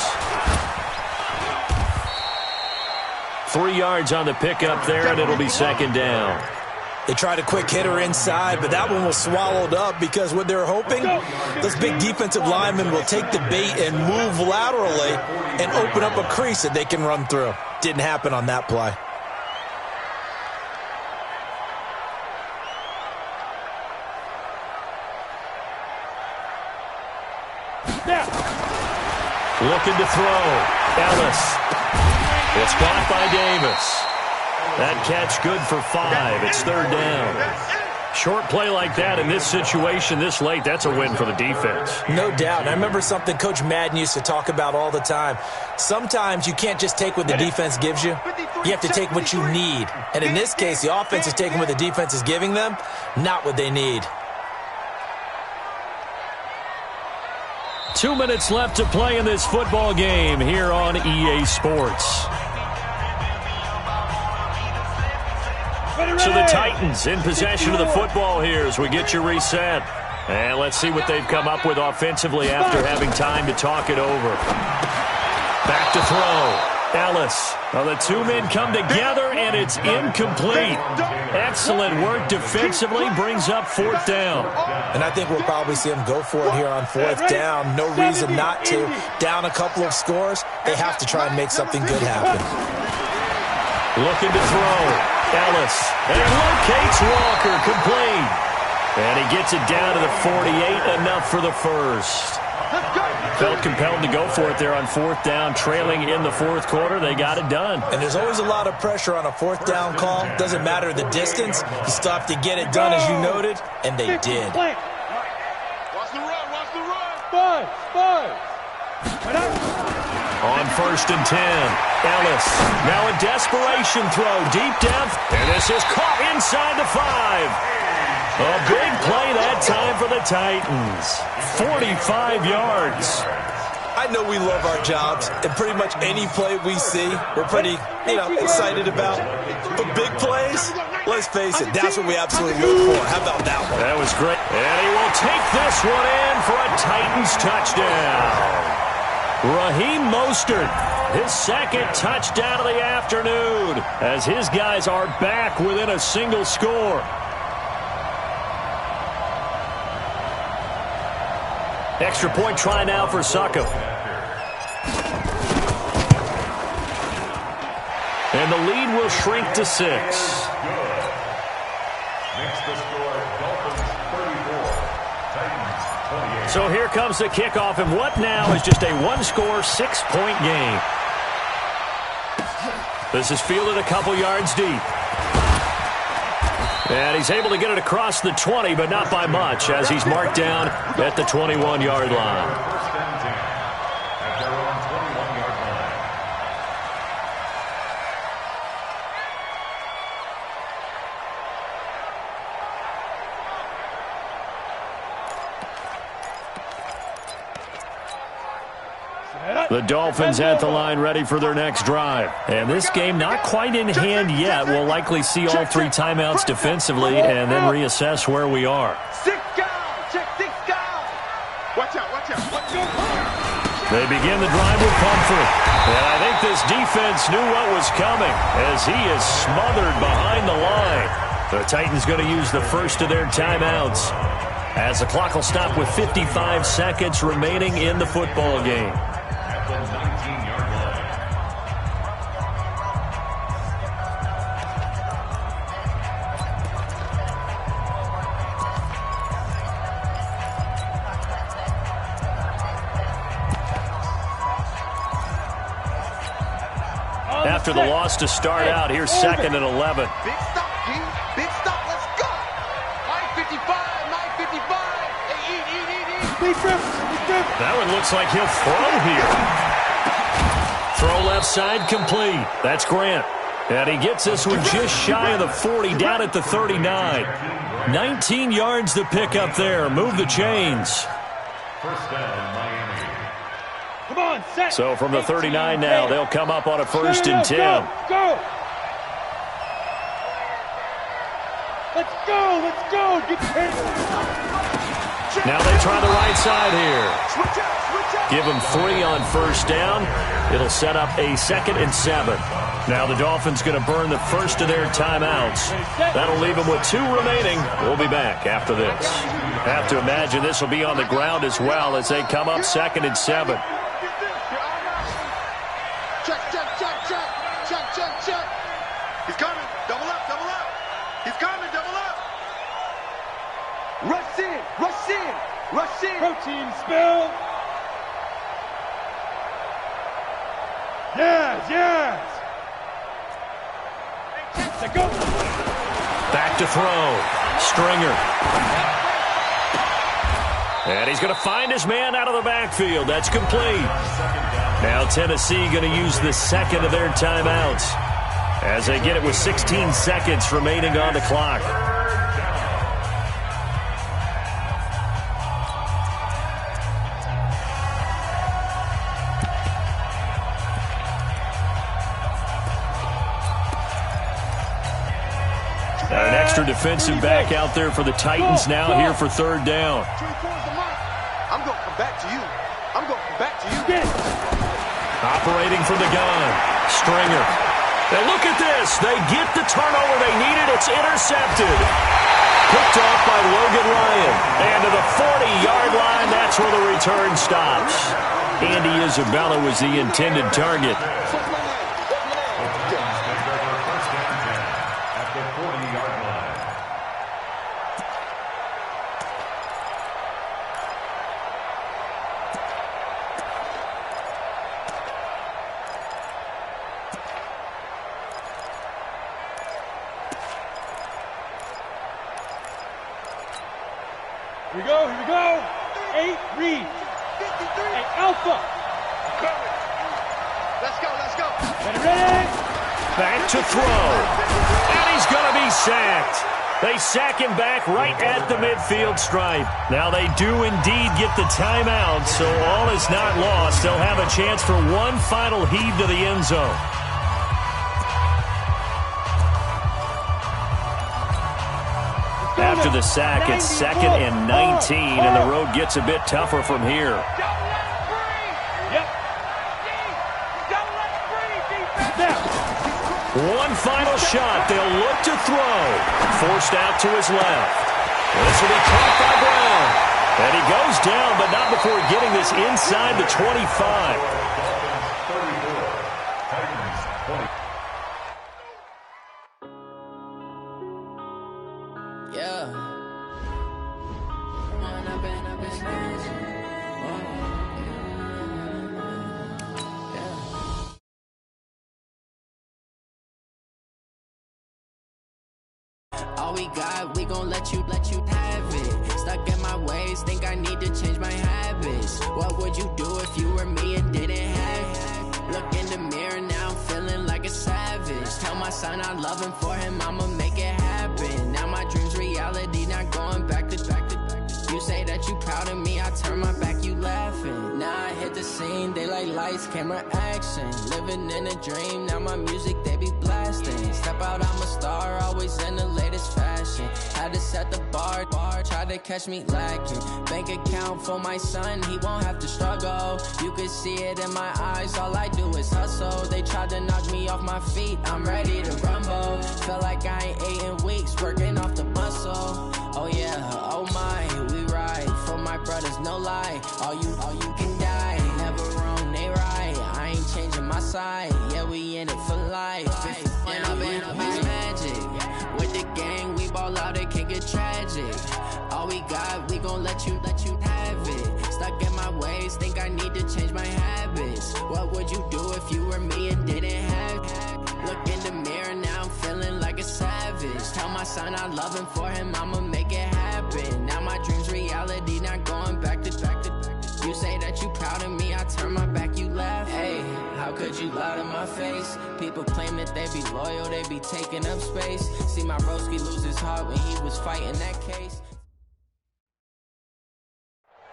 3 yards on the pickup there, and it'll be 2nd down. They tried a quick hitter inside, but that one was swallowed up because what they're hoping, those big defensive linemen will take the bait and move laterally and open up a crease that they can run through. Didn't happen on that play. Looking to throw. Ellis. It's caught by Davis. That catch good for 5. It's 3rd down. Short play like that in this situation this late, that's a win for the defense. No doubt. And I remember something Coach Madden used to talk about all the time. Sometimes you can't just take what the defense gives you. You have to take what you need. And in this case, the offense is taking what the defense is giving them, not what they need. 2 minutes left to play in this football game here on EA Sports. So the Titans in possession of the football here as we get you reset. And let's see what they've come up with offensively after having time to talk it over. Back to throw. Ellis. Well, the 2 men come together, and it's incomplete. Excellent work defensively, brings up 4th down. And I think we'll probably see them go for it here on 4th down. No reason not to. Down a couple of scores, they have to try and make something good happen. Looking to throw. Ellis. And he locates Walker, complete. And he gets it down to the 48, enough for the first. Felt compelled to go for it there on 4th down, trailing in the 4th quarter. They got it done. And there's always a lot of pressure on a 4th down call. Doesn't matter the distance. You still have to get it done, as you noted, and they did. Watch the run, watch the run. 5. On 1st and 10, Ellis. Now a desperation throw deep down. And this is caught inside the 5. A big play that time for the Titans. 45 yards. I know we love our jobs, and pretty much any play we see, we're pretty, excited about. But big plays, let's face it, that's what we absolutely look for. How about that one? That was great. And he will take this one in for a Titans touchdown. Raheem Mostert, his second touchdown of the afternoon, as his guys are back within a single score. Extra point try now for Suckup. And the lead will shrink to 6. Makes the score Dolphins 34, Titans 28. So here comes the kickoff, and what now is just a one-score, 6-point game. This is fielded a couple yards deep. And he's able to get it across the 20, but not by much, as he's marked down at the 21-yard line. First and 10 at their own 21-yard line. The Dolphins at the line ready for their next drive. And this game not quite in hand yet. We'll likely see all 3 timeouts defensively and then reassess where we are. 6 guys. Check 6 guys. Watch out, watch out. They begin the drive with Pumphrey. And I think this defense knew what was coming as he is smothered behind the line. The Titans going to use the first of their timeouts as the clock will stop with 55 seconds remaining in the football game. At the 19-yard line. After the loss to start out, here's 2nd and 11. Big stop, G. Big stop. Let's go. 9:55. 9:55. Hey, eat. That one looks like he'll throw here. Throw left side complete. That's Grant. And he gets this one just shy of the 40, down at the 39. 19 yards to pick up there. Move the chains. First down, Miami. Come on, set. So from the 39 now, they'll come up on a 1st and 10. Go. Let's go. Let's go. Get hit. Now they try the right side here. Switch out. Switch out. Give them 3 on 1st down. It'll set up a 2nd and 7. Now the Dolphins going to burn the first of their timeouts. That'll leave them with 2 remaining. We'll be back after this. Have to imagine this will be on the ground as well as they come up 2nd and 7. Check. He's coming. Double up. He's coming. Double up. Rush in. Protein spill. Yes. Go. Back to throw. Stringer. And he's going to find his man out of the backfield. That's complete. Now Tennessee going to use the 2nd of their timeouts as they get it with 16 seconds remaining on the clock. An extra defensive back out there for the Titans now here for 3rd down. I'm going to come back to you. Operating from the gun. Stringer. And look at this. They get the turnover they needed. It's intercepted. Picked off by Logan Ryan. And to the 40-yard line, that's where the return stops. Andy Isabella was the intended target. Here we go. 8 read. Hey, Alpha. Let's go. Ready. Back to throw. And he's going to be sacked. They sack him back right at the midfield stripe. Now they do indeed get the timeout, so all is not lost. They'll have a chance for one final heave to the end zone. After the sack, it's 2nd and 19, and the road gets a bit tougher from here. One final shot. They'll look to throw. Forced out to his left. This will be caught by Brown. And he goes down, but not before getting this inside the 25. All we got, we gon' let you have it. Stuck in my ways, think I need to change my habits. What would you do if you were me and didn't have it? Look in the mirror, now I'm feeling like a savage. Tell my son I love him, for him I'ma make it happen. Now my dream's reality, not going back to. You say that you proud of me, I turn my back, you laughing. Now I hit the scene, they like lights, camera, action. Living in a dream, now my music, they be blasting. Step out, I'm a star, always in the latest fashion. Had to set the bar, try to catch me lacking. Bank account for my son, he won't have to struggle. You can see it in my eyes, all I do is hustle. They tried to knock me off my feet, I'm ready to rumble. Felt like I ain't ate in weeks, working off the muscle. Oh yeah, oh my, we ride for my brothers, no lie. All you can die, never wrong, they right. I ain't changing my side, yeah, we in it for life. And I've been magic. With the gang, we ball out, it can get tragic. All we got, we gon' let you have it. Stuck in my ways, think I need to change my habits. What would you do if you were me and didn't have it? Look in the mirror, now I'm feeling like a savage. Tell my son I love him, for him I'ma make it happen. Now my dream's reality, not going back to. You say that you proud of me, I turn my back, you laugh. Hey, how could you lie to my face? People claim that they be loyal, they be taking up space. See my broski lose his heart when he was fighting that case.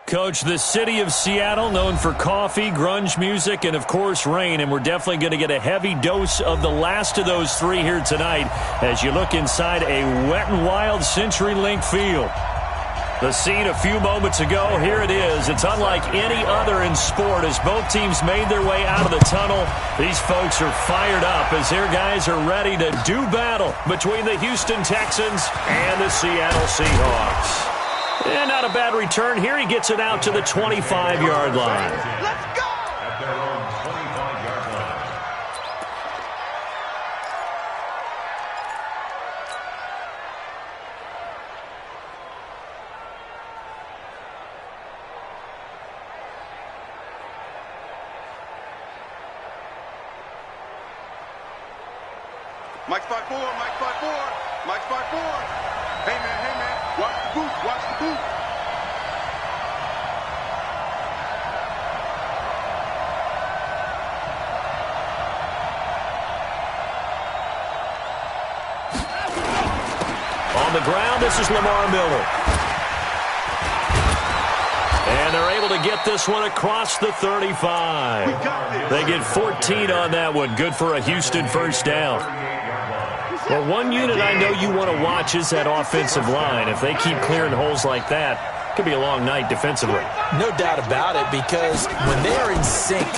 Coach, the city of Seattle, known for coffee, grunge music, and, of course, rain. And we're definitely going to get a heavy dose of the last of those three here tonight as you look inside a Wet n Wild CenturyLink field. The scene a few moments ago, here it is. It's unlike any other in sport as both teams made their way out of the tunnel. These folks are fired up as their guys are ready to do battle between the Houston Texans and the Seattle Seahawks. And not a bad return here. He gets it out to the 25-yard line. Let's go! At their own 25-yard line. Mike's by 4, Mike's by 4, Mike's by 4. Hey man, watch the boot, watch the boot. On the ground, this is Lamar Miller. And they're able to get this one across the 35. They get 14 on that one. Good for a Houston first down. Well, one unit I know you want to watch is that offensive line. If they keep clearing holes like that, it could be a long night defensively. No doubt about it, because when they are in sync,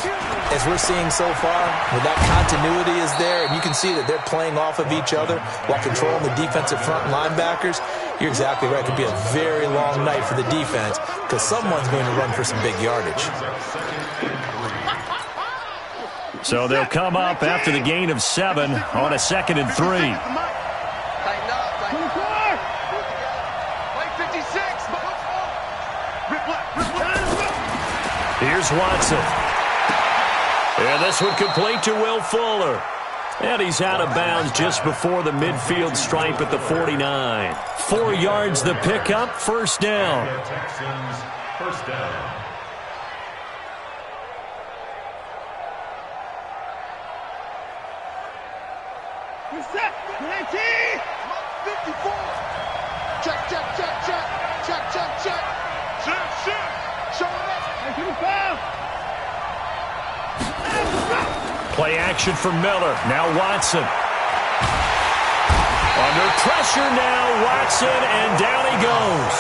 as we're seeing so far, when that continuity is there, and you can see that they're playing off of each other while controlling the defensive front linebackers, you're exactly right. It could be a very long night for the defense because someone's going to run for some big yardage. So they'll come up after the gain of 7 on a 2nd and 3. Tighten up, tighten up. Play 56. Here's Watson. And this one complete to Will Fuller. And he's out of bounds just before the midfield stripe at the 49. 4 yards the pickup, first down. Texans, first down. Set, 19, 54. Play action for Miller. Now Watson. Under pressure now, Watson, and down he goes.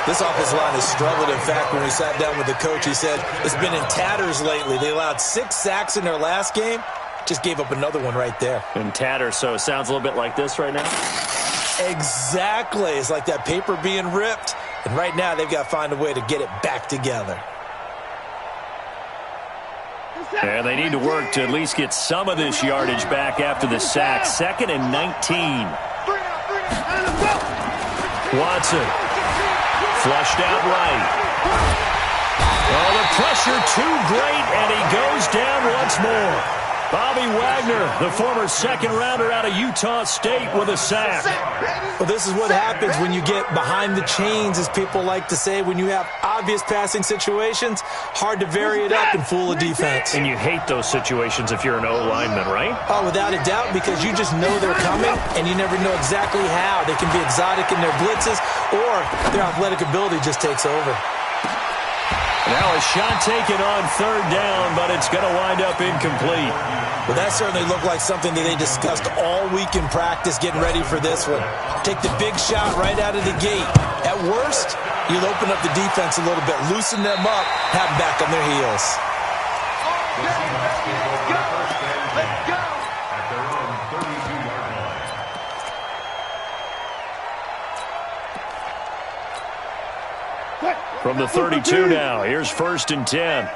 This offensive line has struggled. In fact, when we sat down with the coach, he said it's been in tatters lately. They allowed 6 sacks in their last game. Just gave up another one right there. In tatters, so it sounds a little bit like this right now? Exactly. It's like that paper being ripped. And right now, they've got to find a way to get it back together. And they need to work to at least get some of this yardage back after the sack. 2nd and 19. Watson. Flushed out right. Oh, the pressure too great, and he goes down once more. Bobby Wagner, the former second-rounder out of Utah State, with a sack. Well, this is what happens when you get behind the chains, as people like to say. When you have obvious passing situations, hard to vary it up and fool a defense. And you hate those situations if you're an O-lineman, right? Oh, without a doubt, because you just know they're coming, and you never know exactly how. They can be exotic in their blitzes, or their athletic ability just takes over. Now a shot taken on 3rd down, but it's going to wind up incomplete. Well, that certainly looked like something that they discussed all week in practice, getting ready for this one. Take the big shot right out of the gate. At worst, you'll open up the defense a little bit, loosen them up, have them back on their heels. Let's go. At their own 32-yard line. From the 32 now, here's 1st and 10.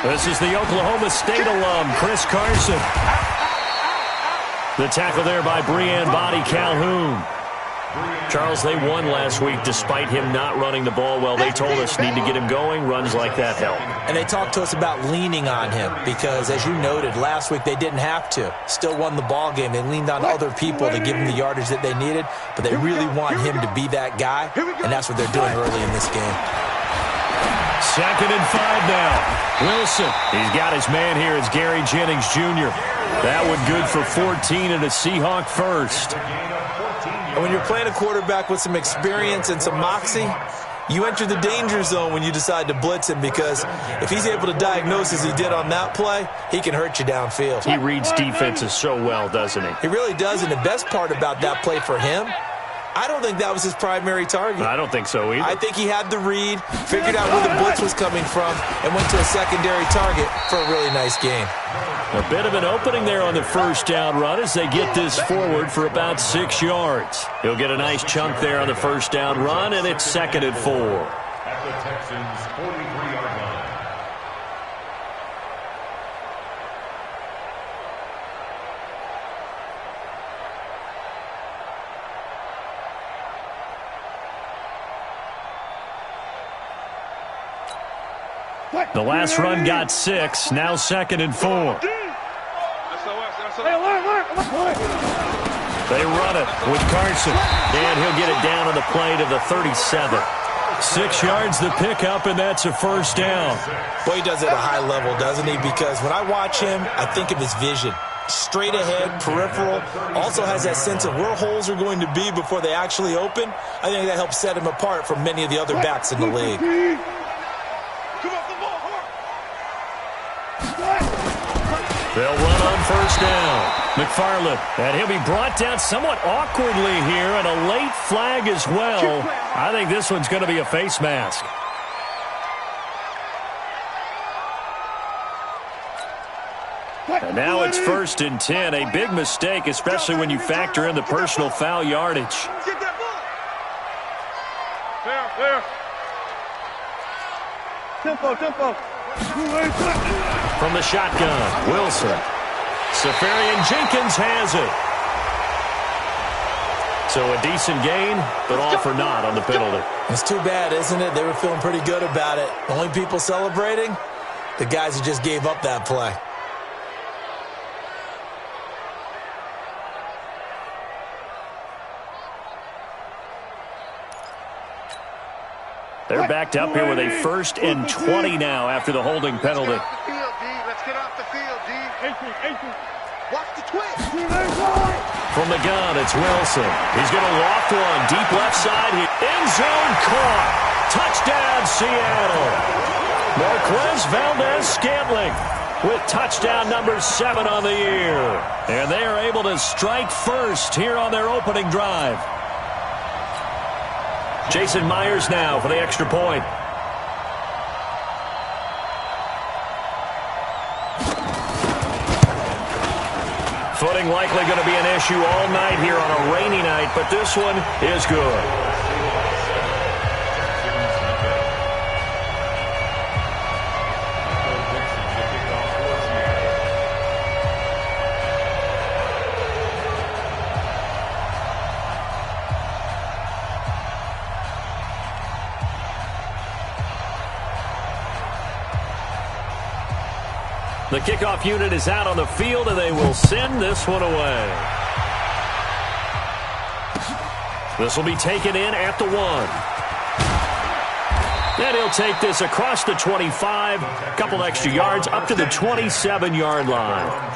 This is the Oklahoma State alum, Chris Carson. The tackle there by Breann Body Calhoun. Charles, they won last week despite him not running the ball well. They told us need to get him going. Runs like that help. And they talked to us about leaning on him because, as you noted, last week they didn't have to. Still won the ball game. They leaned on other people to give him the yardage that they needed, but they really want him to be that guy, and that's what they're doing early in this game. 2nd and 5 now. Wilson. He's got his man here. It's Gary Jennings Jr. That one good for 14 and a Seahawk first. And when you're playing a quarterback with some experience and some moxie, you enter the danger zone when you decide to blitz him, because if he's able to diagnose as he did on that play, he can hurt you downfield. He reads defenses so well, doesn't he? He really does, and the best part about that play for him, I don't think that was his primary target. I don't think so either. I think he had the read, figured out where the blitz was coming from, and went to a secondary target for a really nice gain. A bit of an opening there on the 1st down run as they get this forward for about 6 yards. He'll get a nice chunk there on the 1st down run, and it's 2nd and 4. At the Texans' 43-yard line. The last run got 6, now 2nd and 4. They run it with Carson, and he'll get it down on the play to the 37. 6 yards the pickup, and that's a 1st down. Boy, he does it at a high level, doesn't he? Because when I watch him, I think of his vision. Straight ahead, peripheral, also has that sense of where holes are going to be before they actually open. I think that helps set him apart from many of the other backs in the league. They'll run on 1st down. McFarland, and he'll be brought down somewhat awkwardly here, and a late flag as well. I think this one's going to be a face mask. And now it's 1st and 10. A big mistake, especially when you factor in the personal foul yardage. Tempo. From the shotgun, Wilson. Safarian Jenkins has it. So a decent gain, but all for naught on the penalty. It's too bad, isn't it? They were feeling pretty good about it. Only people celebrating, the guys who just gave up that play. They're backed up here with a 1st and 20 now after the holding penalty. Let's get off the field, D. Watch the From From the gun, it's Wilson. He's going to loft one. Deep left side. End zone caught. Touchdown, Seattle. Marquez Valdez-Scantling with touchdown number 7 on the year. And they are able to strike first here on their opening drive. Jason Myers now for the extra point. Footing likely going to be an issue all night here on a rainy night, but this one is good. The kickoff unit is out on the field, and they will send this one away. This will be taken in at the 1. And he'll take this across the 25, a couple extra yards, up to the 27-yard line.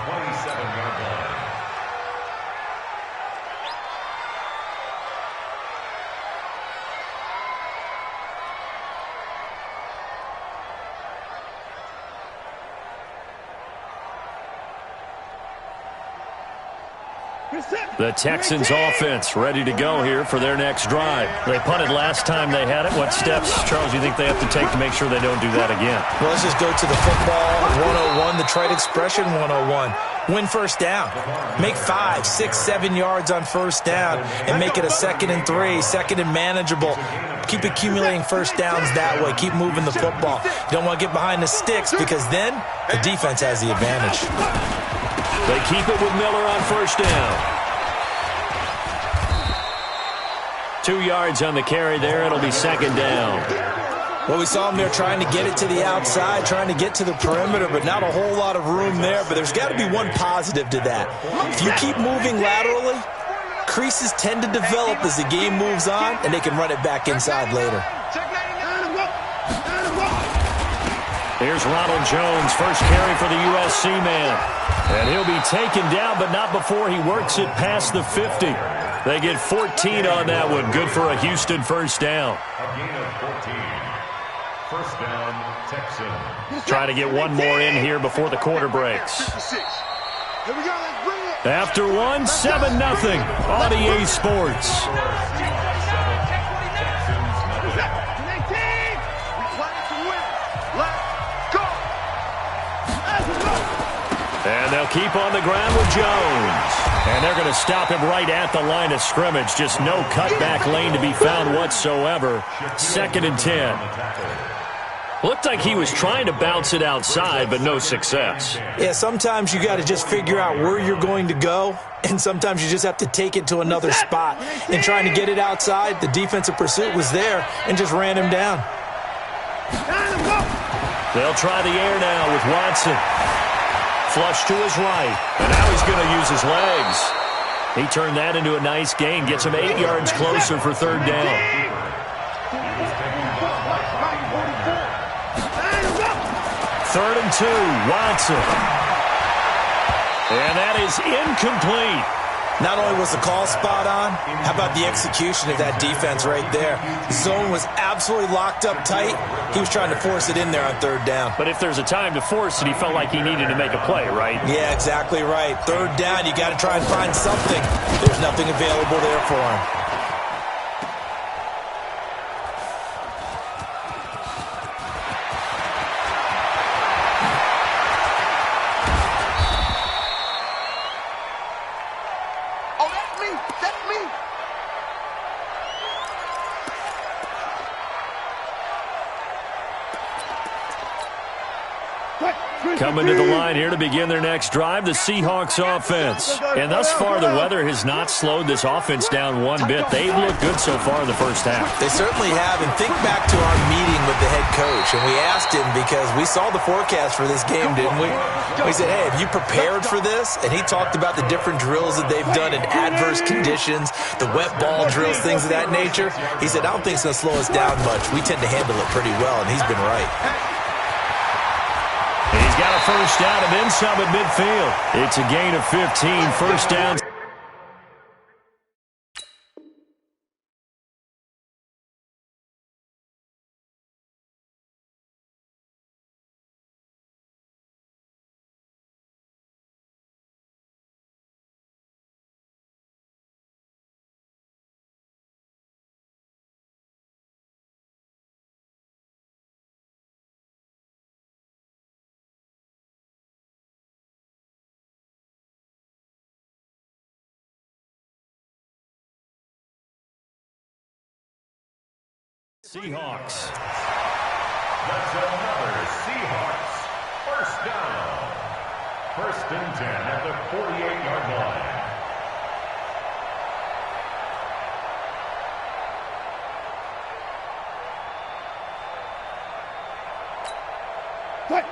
The Texans offense ready to go here for their next drive. They punted last time they had it. What steps, Charles, do you think they have to take to make sure they don't do that again? Well, let's just go to the football 101, the trite expression 101. Win first down. Make 5, 6, 7 yards on first down and make it a 2nd and 3, 2nd and manageable. Keep accumulating first downs that way. Keep moving the football. You don't want to get behind the sticks because then the defense has the advantage. They keep it with Miller on first down. 2 yards on the carry there. It'll be 2nd down. Well, we saw him there trying to get it to the outside, trying to get to the perimeter, but not a whole lot of room there. But there's got to be one positive to that. If you keep moving laterally, creases tend to develop as the game moves on, and they can run it back inside later. Here's Ronald Jones, first carry for the USC man. And he'll be taken down, but not before he works it past the 50. They get 14 on that one. Good for a Houston first down. A gain of 14. First down, Texans. Try to get one more in here before the quarter breaks. After one, 7-0 on EA Sports. And they'll keep on the ground with Jones. And they're going to stop him right at the line of scrimmage. Just no cutback lane to be found whatsoever. 2nd and 10. Looked like he was trying to bounce it outside, but no success. Yeah, sometimes you got to just figure out where you're going to go, and sometimes you just have to take it to another spot. And trying to get it outside, the defensive pursuit was there and just ran him down. They'll try the air now with Watson. Flush to his right, and now he's going to use his legs. He turned that into a nice gain, gets him 8 yards closer for 3rd down. 3rd and 2, Watson. And that is incomplete. Not only was the call spot on, how about the execution of that defense right there? Zone was absolutely locked up tight. He was trying to force it in there on 3rd down. But if there's a time to force it, he felt like he needed to make a play, right? Yeah, exactly right. 3rd down, you got to try and find something. There's nothing available there for him. Coming to the line here to begin their next drive, the Seahawks offense. And thus far, the weather has not slowed this offense down one bit. They've looked good so far in the first half. They certainly have. And think back to our meeting with the head coach. And we asked him because we saw the forecast for this game, didn't we? We said, hey, have you prepared for this? And he talked about the different drills that they've done in adverse conditions, the wet ball drills, things of that nature. He said, I don't think it's going to slow us down much. We tend to handle it pretty well, and he's been right. He's got a first down and then some at midfield. It's a gain of 15. First down. Seahawks. That's another Seahawks first down. 1st and 10 at the 48-yard line.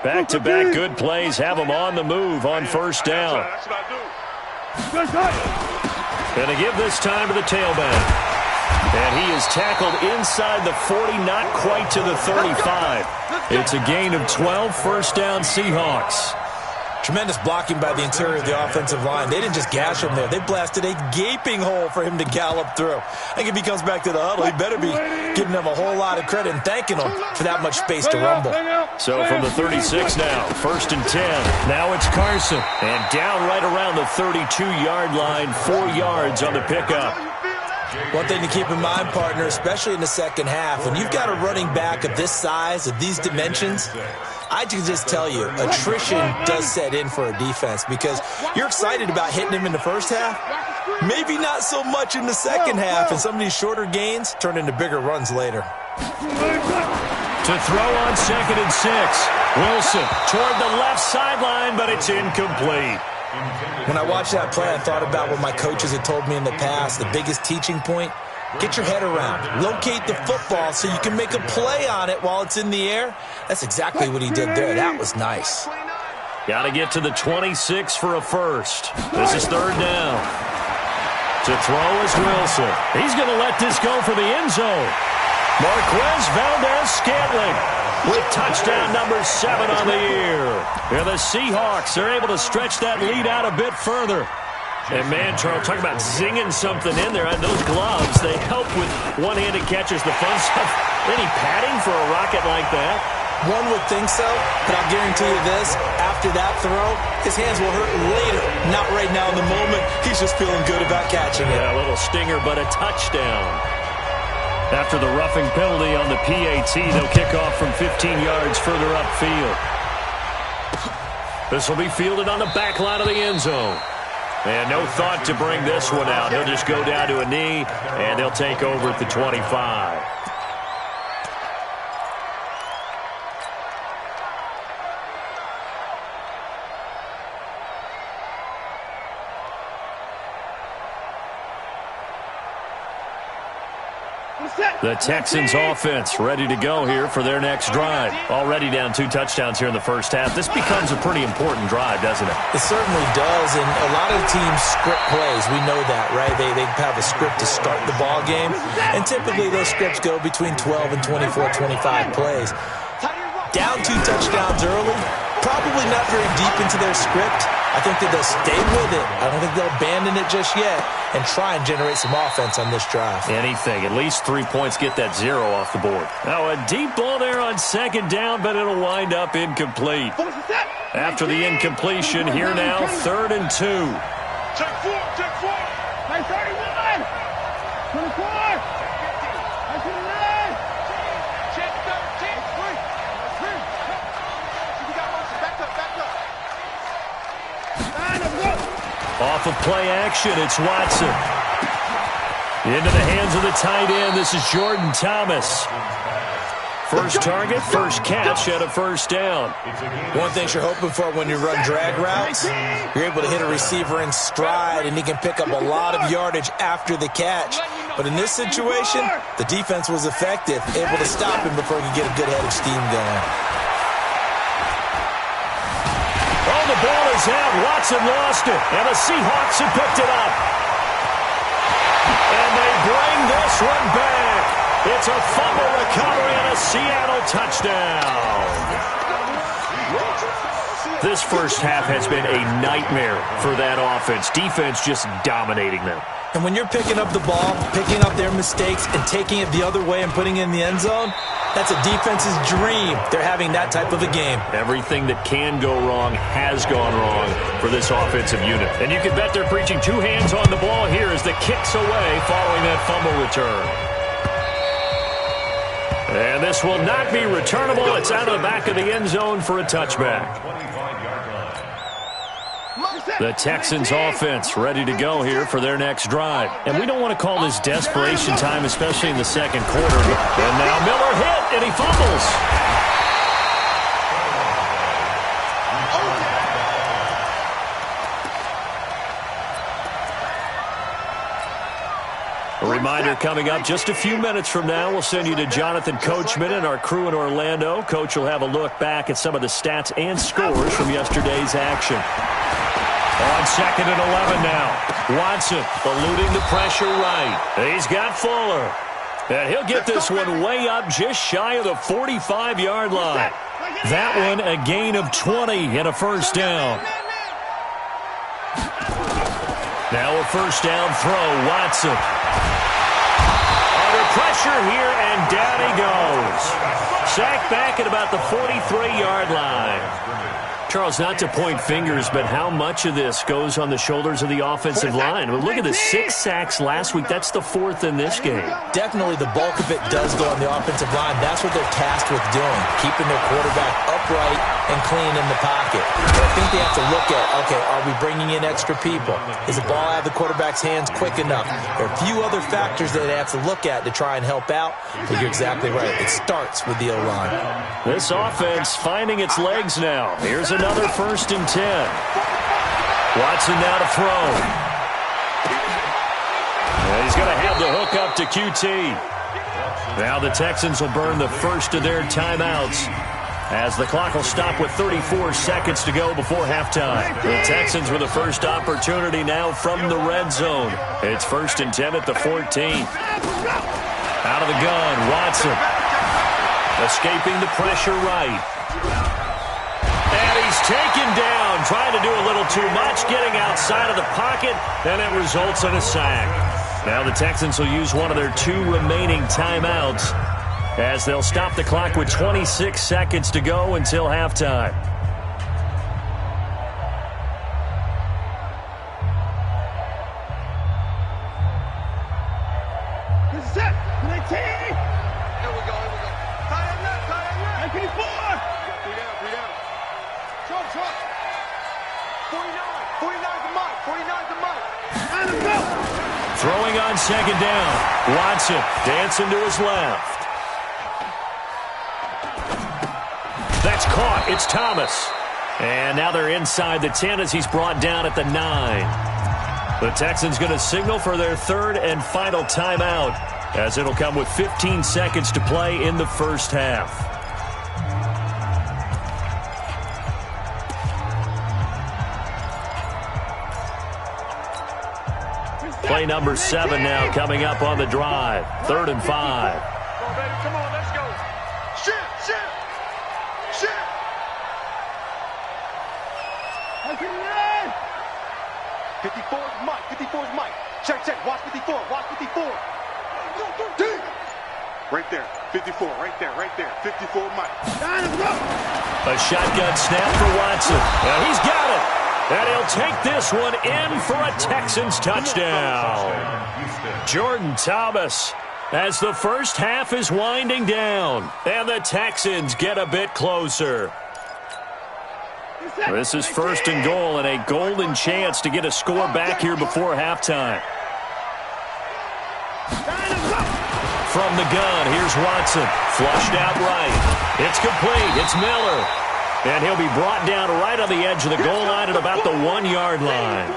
Back-to-back good plays have them on the move on 1st down. Going to give this time to the tailback. And he is tackled inside the 40, not quite to the 35. It's a gain of 12, 1st down Seahawks. Tremendous blocking by the interior of the offensive line. They didn't just gash him there. They blasted a gaping hole for him to gallop through. I think if he comes back to the huddle, he better be giving them a whole lot of credit and thanking them for that much space to rumble. So from the 36 now, 1st and 10. Now it's Carson. And down right around the 32-yard line, 4 yards on the pickup. One thing to keep in mind, partner, especially in the second half, when you've got a running back of this size, of these dimensions, I can just tell you, attrition does set in for a defense because you're excited about hitting him in the first half, maybe not so much in the second half, and some of these shorter gains turn into bigger runs later. To throw on 2nd and 6. Wilson toward the left sideline, but it's incomplete. When I watched that play, I thought about what my coaches had told me in the past. The biggest teaching point, get your head around. Locate the football so you can make a play on it while it's in the air. That's exactly what he did there. That was nice. Got to get to the 26 for a first. This is 3rd down. To throw is Wilson. He's going to let this go for the end zone. Marquez Valdez-Scantling with touchdown number 7 on the year. And the Seahawks are able to stretch that lead out a bit further. And, man, Charles, talk about zinging something in there. And those gloves, they help with one-handed catches, the fun stuff. Any padding for a rocket like that? One would think so, but I'll guarantee you this. After that throw, his hands will hurt later. Not right now in the moment. He's just feeling good about catching it. Yeah, a little stinger, but a touchdown. After the roughing penalty on the PAT, they'll kick off from 15 yards further upfield. This will be fielded on the back line of the end zone. And no thought to bring this one out. He'll just go down to a knee, and they'll take over at the 25. The Texans offense ready to go here for their next drive. Already down 2 touchdowns here in the first half. This becomes a pretty important drive, doesn't it? It certainly does, and a lot of teams script plays. We know that, right? They have a script to start the ball game, and typically those scripts go between 12 and 24, 25 plays. Down 2 touchdowns early, probably not very deep into their script. I think that they'll stay with it. I don't think they'll abandon it just yet and try and generate some offense on this drive. Anything. At least 3 points, get that 0 off the board. Now a deep ball there on 2nd down, but it'll wind up incomplete. After the incompletion, here now, 3rd and 2. Check 4, check 4. Hey, 31. 24. Check 13. We got motion. Back up, back up. Off of play action, it's Watson. Into the hands of the tight end. This is Jordan Thomas. First target, first catch at a 1st down. One thing you're hoping for when you run drag routes, you're able to hit a receiver in stride, and he can pick up a lot of yardage after the catch. But in this situation, the defense was effective, able to stop him before he could get a good head of steam going. Oh, the ball is out. Watson lost it, and the Seahawks have picked it up. And they bring this one back. It's a fumble recovery and a Seattle touchdown. This first half has been a nightmare for that offense. Defense just dominating them. And when you're picking up the ball, picking up their mistakes, and taking it the other way and putting it in the end zone, that's a defense's dream. They're having that type of a game. Everything that can go wrong has gone wrong for this offensive unit. And you can bet they're preaching 2 hands on the ball here as the kick's away following that fumble return. And this will not be returnable. It's out of the back of the end zone for a touchback. The Texans offense ready to go here for their next drive. And we don't want to call this desperation time, especially in the second quarter. And now Miller hit, and he fumbles. A reminder coming up just a few minutes from now, we'll send you to Jonathan Coachman and our crew in Orlando. Coach will have a look back at some of the stats and scores from yesterday's action. On 2nd and 11 now. Watson eluding the pressure right. He's got Fuller. And he'll get this one way up just shy of the 45-yard line. That one a gain of 20 and a first down. Now a first down throw, Watson. Under pressure here, and down he goes. Sacked back at about the 43-yard line. Charles, not to point fingers, but how much of this goes on the shoulders of the offensive line? I mean, look at the 6 sacks last week. That's the 4th in this game. Definitely the bulk of it does go on the offensive line. That's what they're tasked with doing, keeping their quarterback upright and clean in the pocket. But I think they have to look at, okay, are we bringing in extra people? Is the ball out of the quarterback's hands quick enough? There are a few other factors that they have to look at to try and help out, but you're exactly right. It starts with the O-line. This offense finding its legs now. Here's another 1st and 10. Watson now to throw. And he's going to have the hook up to QT. Now the Texans will burn the first of their timeouts as the clock will stop with 34 seconds to go before halftime. The Texans with the first opportunity now from the red zone. It's 1st and 10 at the 14. Out of the gun, Watson. Escaping the pressure right. And he's taken down, trying to do a little too much, getting outside of the pocket, and it results in a sack. Now the Texans will use one of their 2 remaining timeouts as they'll stop the clock with 26 seconds to go until halftime. This is it. 19. Here we go. Tie it up. 94. Three down. Truck. 49 to Mike. Throwing on 2nd down. Watson dancing to his left. That's caught. It's Thomas. And now they're inside the 10 as he's brought down at the 9. The Texans going to signal for their 3rd and final timeout as it'll come with 15 seconds to play in the first half. Play number 7 now coming up on the drive. 3rd and 5. Come on, baby. Come on, let's go. Shit. 54 is Mike. Check. Watch 54. Deep. Right there. 54. Right there. 54 Mike. A shotgun snap for Watson. And he's got it. And he'll take this one in for a Texans touchdown. Jordan Thomas as the first half is winding down. And the Texans get a bit closer. This is 1st and goal and a golden chance to get a score back here before halftime. From the gun, here's Watson. Flushed out right. It's complete. It's Miller. And he'll be brought down right on the edge of the goal line at about the 1-yard line.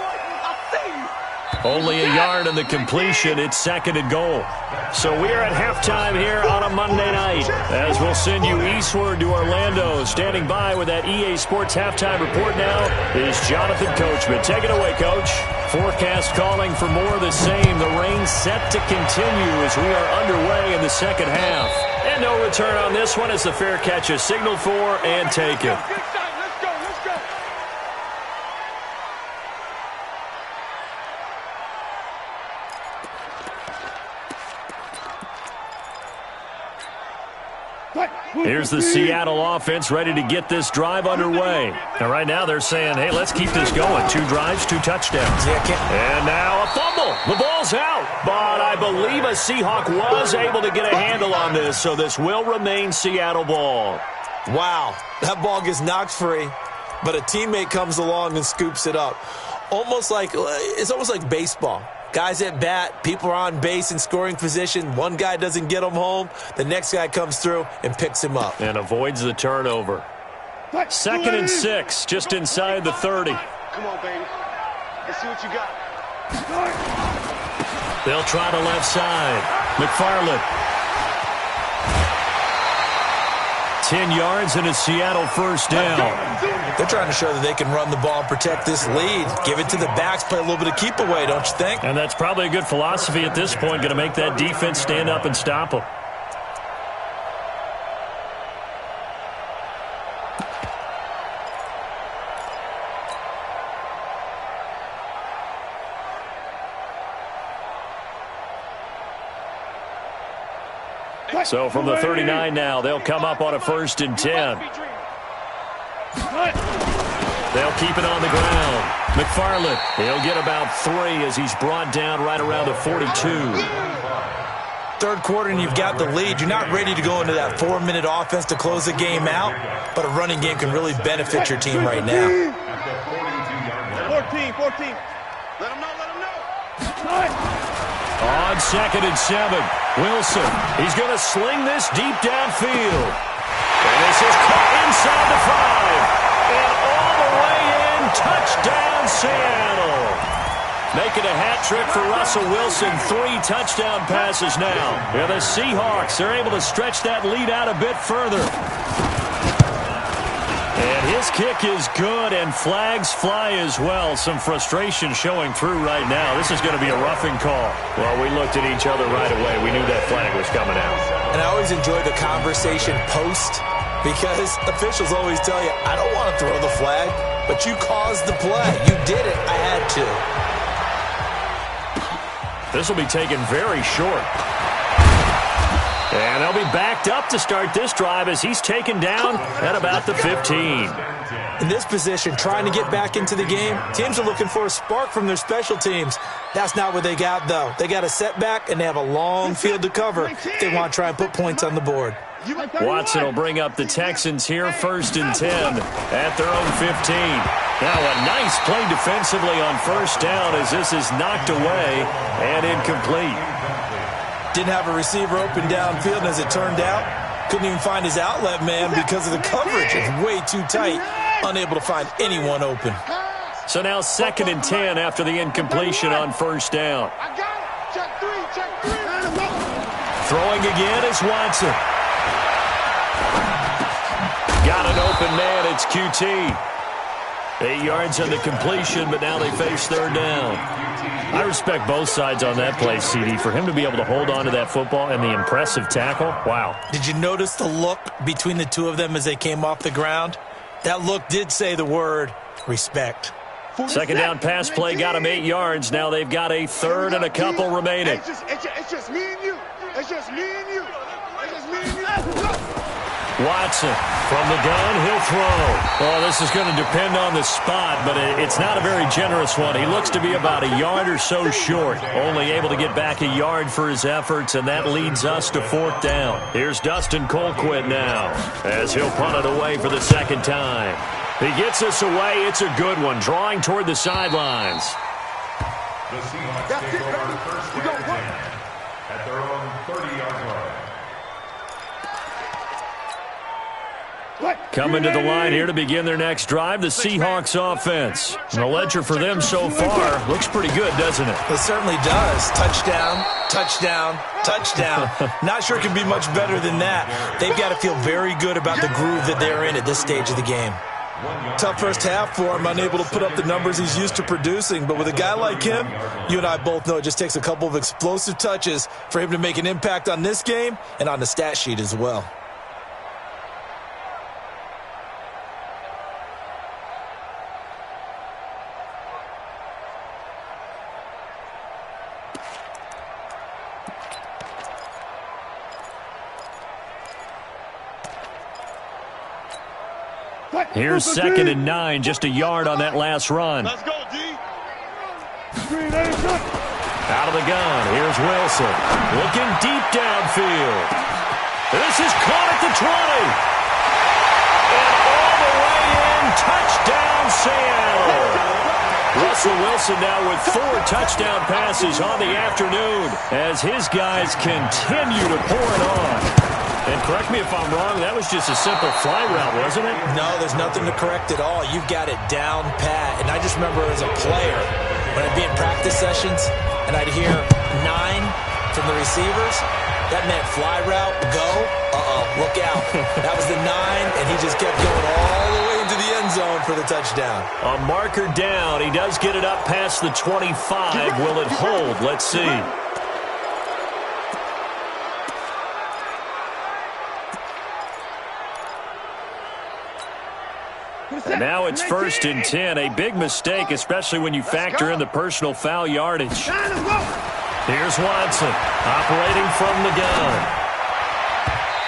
Only a yard in the completion. It's 2nd and goal. So we are at halftime here on a Monday night as we'll send you eastward to Orlando. Standing by with that EA Sports halftime report now is Jonathan Coachman. Take it away, Coach. Forecast calling for more of the same. The rain set to continue as we are underway in the second half. And no return on this one as the fair catch is signaled for and taken. Here's the Seattle offense ready to get this drive underway. And right now they're saying, hey, let's keep this going. 2 drives, 2 touchdowns. And now a fumble. The ball's out. But I believe a Seahawk was able to get a handle on this, so this will remain Seattle ball. Wow, that ball gets knocked free. but a teammate comes along and scoops it up. It's almost like baseball. Guys at bat, people are on base in scoring position. One guy doesn't get him home. The next guy comes through and picks him up. And avoids the turnover. 2nd and 6, just inside the 30. Come on, baby. Let's see what you got. They'll try the left side. McFarland. 10 yards and a Seattle first down. They're trying to show that they can run the ball and protect this lead. Give it to the backs, play a little bit of keep away, don't you think? And that's probably a good philosophy at this point, going to make that defense stand up and stop them. So from the 39 now, they'll come up on a 1st and 10. They'll keep it on the ground. McFarland, he'll get about 3 as he's brought down right around the 42. Third quarter and you've got the lead. You're not ready to go into that 4-minute offense to close the game out, but a running game can really benefit your team right now. 14. Let him know. On 2nd and 7, Wilson. He's going to sling this deep downfield. And this is caught inside the 5. And all the way in, touchdown Seattle. Making a hat trick for Russell Wilson. 3 touchdown passes now. Yeah, the Seahawks are able to stretch that lead out a bit further. And his kick is good, and flags fly as well. Some frustration showing through right now. This is going to be a roughing call. Well, we looked at each other right away. We knew that flag was coming out. And I always enjoy the conversation post, because officials always tell you, I don't want to throw the flag, but you caused the play. You did it. I had to. This will be taken very short. And they'll be backed up to start this drive as he's taken down at about the 15. In this position, trying to get back into the game, teams are looking for a spark from their special teams. That's not what they got, though. They got a setback, and they have a long field to cover if they want to try and put points on the board. Watson will bring up the Texans here, 1st and 10 at their own 15. Now a nice play defensively on 1st down as this is knocked away and incomplete. Didn't have a receiver open downfield, and as it turned out, couldn't even find his outlet man because of the coverage. It's way too tight, unable to find anyone open. So now 2nd and 10 after the incompletion on 1st down. Throwing again is Watson. Got an open man, it's QT. 8 yards on the completion, but now they face 3rd down. I respect both sides on that play, CD. For him to be able to hold on to that football and the impressive tackle, wow. Did you notice the look between the two of them as they came off the ground? That look did say the word respect. 2nd down pass play got him 8 yards. Now they've got a 3rd and a couple remaining. It's just me and you. It's just me and you. Watson from the gun, he'll throw. Oh, this is going to depend on the spot, but it's not a very generous one. He looks to be about a yard or so short, only able to get back a yard for his efforts, and that leads us to 4th down. Here's Dustin Colquitt now as he'll punt it away for the 2nd time. He gets us away. It's a good one, drawing toward the sidelines. The Seahawks take over 1st and 10 at their own 30-yard line. Coming to the line here to begin their next drive, the Seahawks offense. And the ledger for them so far looks pretty good, doesn't it? It certainly does. Touchdown, touchdown, touchdown. Not sure it can be much better than that. They've got to feel very good about the groove that they're in at this stage of the game. Tough first half for him, unable to put up the numbers he's used to producing. But with a guy like him, you and I both know it just takes a couple of explosive touches for him to make an impact on this game and on the stat sheet as well. Here's 2nd and 9, just a yard on that last run. Let's go, D. Out of the gun, here's Wilson. Looking deep downfield. This is caught at the 20. And all the way in, touchdown. Seattle. Russell Wilson now with 4 touchdown passes on the afternoon as his guys continue to pour it on. And correct me if I'm wrong, that was just a simple fly route, wasn't it? No, there's nothing to correct at all. You've got it down pat. And I just remember as a player, when I'd be in practice sessions and I'd hear 9 from the receivers, that meant fly route, go, look out. That was the 9, and he just kept going all the way into the end zone for the touchdown. A marker down. He does get it up past the 25. Will it hold? Let's see. And now it's 1st and 10. A big mistake, especially when you factor in the personal foul yardage. Here's Watson operating from the gun.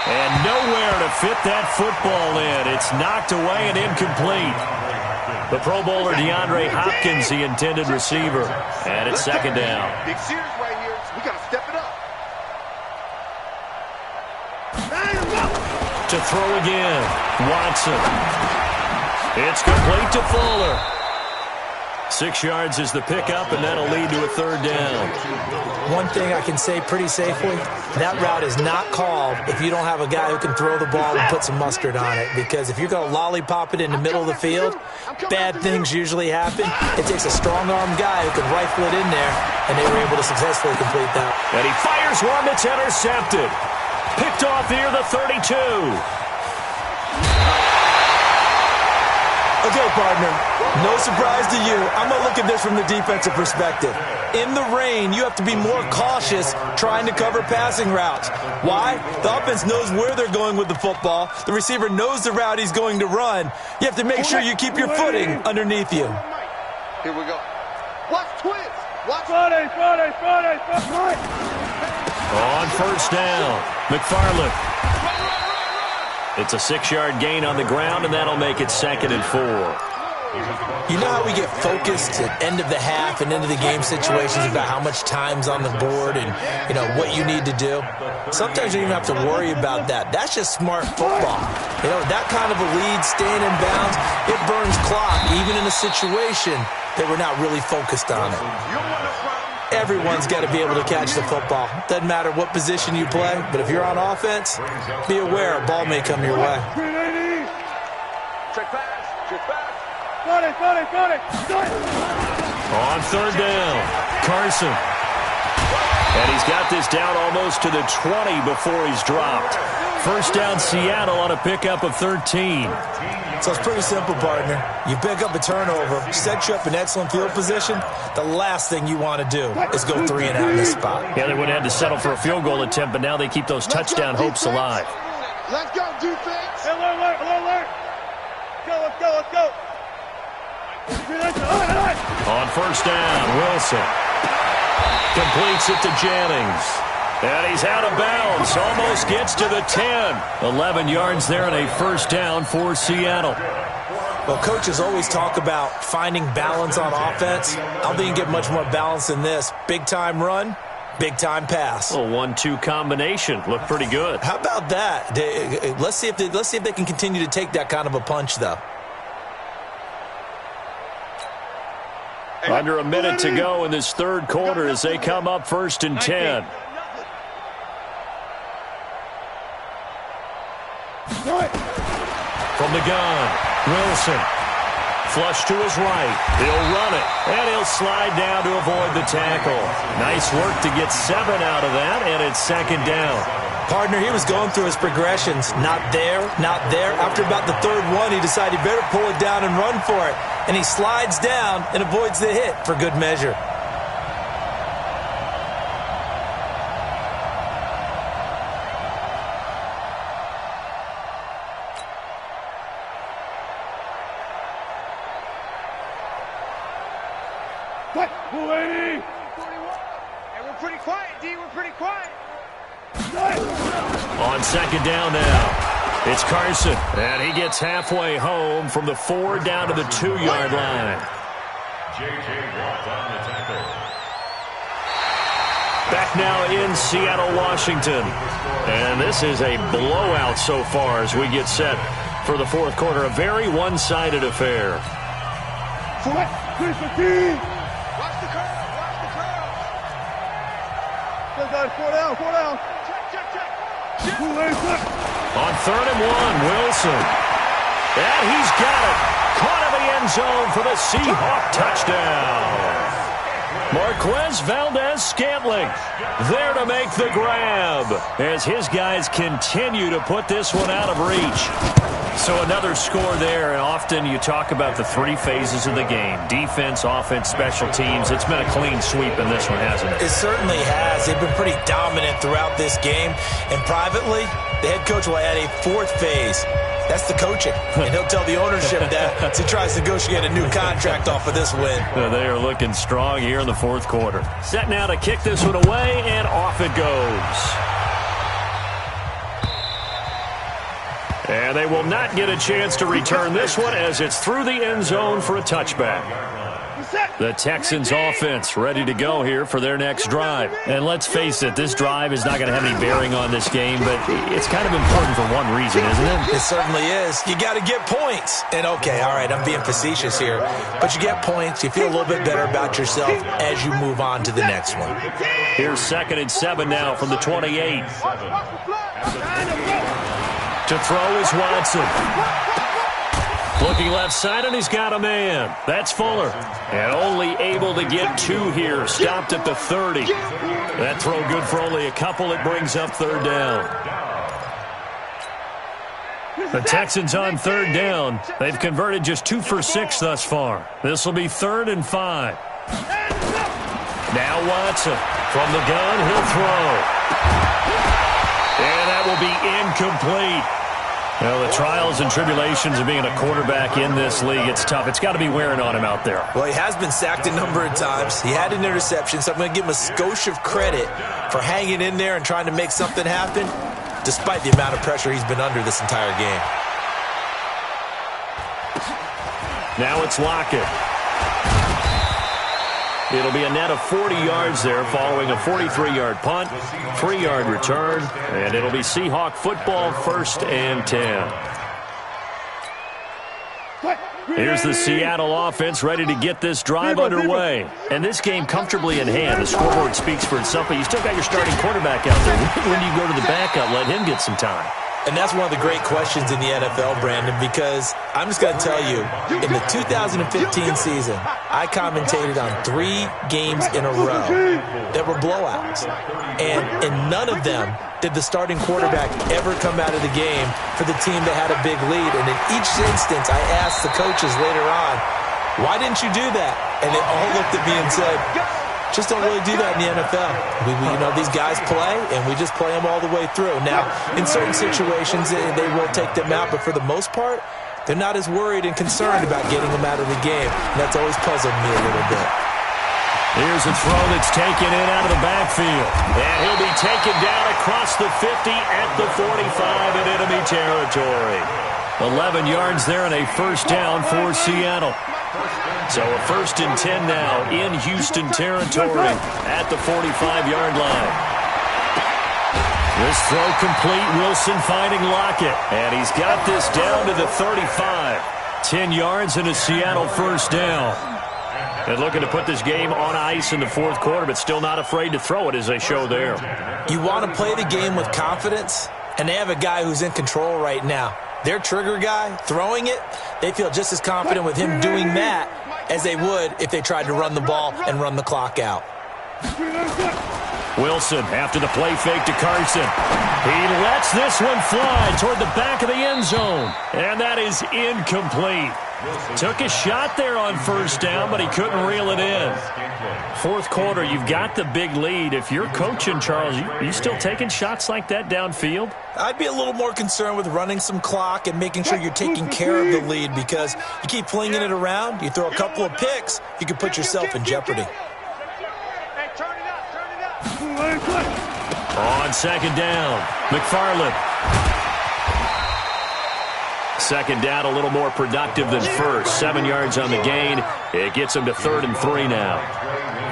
And nowhere to fit that football in. It's knocked away and incomplete. The Pro Bowler DeAndre Hopkins, the intended receiver. And it's 2nd down. Big series right here. We got to step it up. To throw again. Watson. It's complete to Fuller. 6 yards is the pickup, and that'll lead to a 3rd down. One thing I can say pretty safely, that route is not called if you don't have a guy who can throw the ball and put some mustard on it. Because if you're going to lollipop it in the middle of the field, bad things usually happen. It takes a strong-armed guy who can rifle it in there, and they were able to successfully complete that. And he fires one that's intercepted. Picked off near the 32. Okay, partner, no surprise to you. I'm going to look at this from the defensive perspective. In the rain, you have to be more cautious trying to cover passing routes. Why? The offense knows where they're going with the football. The receiver knows the route he's going to run. You have to make sure you keep your footing underneath you. Here we go. Watch twins. Watch. Friday. On 1st down, McFarland. It's a 6-yard gain on the ground, and that'll make it 2nd and 4. You know how we get focused at end of the half and into the game situations about how much time's on the board and, you know, what you need to do? Sometimes you don't even have to worry about that. That's just smart football. You know, that kind of a lead, staying in bounds, it burns clock, even in a situation that we're not really focused on it. Everyone's got to be able to catch the football. Doesn't matter what position you play, but if you're on offense, be aware a ball may come your way. Check pass. On 3rd down, Carson. And he's got this down almost to the 20 before he's dropped. 1st down, Seattle on a pickup of 13. So it's pretty simple, partner. You pick up a turnover, set you up in excellent field position. The last thing you want to do is go 3 and out in this spot. Yeah, they would have had to settle for a field goal attempt, but now they keep those touchdown hopes alive. Let's go, defense. Alert. Let's go. On 1st down, Wilson completes it to Jennings. And he's out of bounds. Almost gets to the 10. 11 yards there and a 1st down for Seattle. Well, coaches always talk about finding balance on offense. I don't think you can get much more balance than this. Big-time run, big-time pass. A 1-2 combination. Looked pretty good. How about that? Let's see if they can continue to take that kind of a punch, though. Under a minute to go in this 3rd quarter as they come up 1st and 10. From the gun, Wilson. Flush to his right. He'll run it, and he'll slide down to avoid the tackle. Nice work to get 7 out of that, and it's 2nd down. Partner, he was going through his progressions. Not there. After about the 3rd one, he decided he better pull it down and run for it. And he slides down and avoids the hit for good measure. What? 280! Hey, we're pretty quiet, D. We're pretty quiet. On 2nd down now, it's Carson, and he gets halfway home from the 4 down to the 2-yard line. J.J. Watt on the tackle. Back now in Seattle, Washington. And this is a blowout so far as we get set for the 4th quarter. A very one-sided affair. Watch the curve. Watch the curve. Four down. Check. On 3rd and 1, Wilson. And he's got it. Caught in the end zone for the Seahawk touchdown. Marquez Valdez-Scantling there to make the grab as his guys continue to put this one out of reach. So another score there, and often you talk about the 3 phases of the game. Defense, offense, special teams. It's been a clean sweep in this one, hasn't it? It certainly has. They've been pretty dominant throughout this game. And privately, the head coach will add a 4th phase. That's the coaching. And he'll tell the ownership that as he tries to negotiate a new contract off of this win. They are looking strong here in the 4th quarter. Set now to kick this one away, and off it goes. And they will not get a chance to return this one as it's through the end zone for a touchback. The Texans offense ready to go here for their next drive. And let's face it, this drive is not going to have any bearing on this game, but it's kind of important for one reason, isn't it? It certainly is. You got to get points. And okay, all right, I'm being facetious here, but you get points, you feel a little bit better about yourself as you move on to the next one. Here's 2nd and 7 now from the 28. To throw is Watson. Looking left side, and he's got a man. That's Fuller. And only able to get 2 here. Stopped at the 30. That throw good for only a couple. It brings up 3rd down. The Texans on 3rd down. They've converted just 2 for 6 thus far. This will be 3rd and 5. Now Watson. From the gun, he'll throw. And that will be incomplete. Well, the trials and tribulations of being a quarterback in this league, it's tough. It's got to be wearing on him out there. Well, he has been sacked a number of times. He had an interception, so I'm going to give him a skosh of credit for hanging in there and trying to make something happen, despite the amount of pressure he's been under this entire game. Now it's Lockett. It'll be a net of 40 yards there following a 43-yard punt, 3-yard return, and it'll be Seahawk football 1st and 10. Here's the Seattle offense ready to get this drive underway. And this game comfortably in hand. The scoreboard speaks for itself, but you still got your starting quarterback out there. When you go to the backup, let him get some time. And that's one of the great questions in the NFL, Brandon, because I'm just going to tell you, in the 2015 season, I commentated on 3 games in a row that were blowouts. And in none of them did the starting quarterback ever come out of the game for the team that had a big lead. And in each instance, I asked the coaches later on, why didn't you do that? And they all looked at me and said, just don't really do that in the NFL. You know, these guys play, and we just play them all the way through. Now, in certain situations, they will take them out, but for the most part, they're not as worried and concerned about getting them out of the game. And that's always puzzled me a little bit. Here's a throw that's taken in out of the backfield. And he'll be taken down across the 50 at the 45 in enemy territory. 11 yards there and a 1st down for Seattle. So a 1st and 10 now in Houston territory at the 45-yard line. This throw complete. Wilson finding Lockett. And he's got this down to the 35. 10 yards and a Seattle 1st down. And looking to put this game on ice in the 4th quarter, but still not afraid to throw it as they show there. You want to play the game with confidence, and they have a guy who's in control right now. Their trigger guy, throwing it, they feel just as confident with him doing that as they would if they tried to run the ball and run the clock out. Wilson after the play fake to Carson. He lets this one fly toward the back of the end zone. And that is incomplete. Took a shot there on 1st down, but he couldn't reel it in. 4th quarter, you've got the big lead. If you're coaching, Charles, you still taking shots like that downfield? I'd be a little more concerned with running some clock and making sure you're taking care of the lead, because you keep flinging it around, you throw a couple of picks, you can put yourself in jeopardy. On 2nd down, McFarland. 2nd down, a little more productive than 1st. 7 yards on the gain. It gets them to 3rd and 3 now.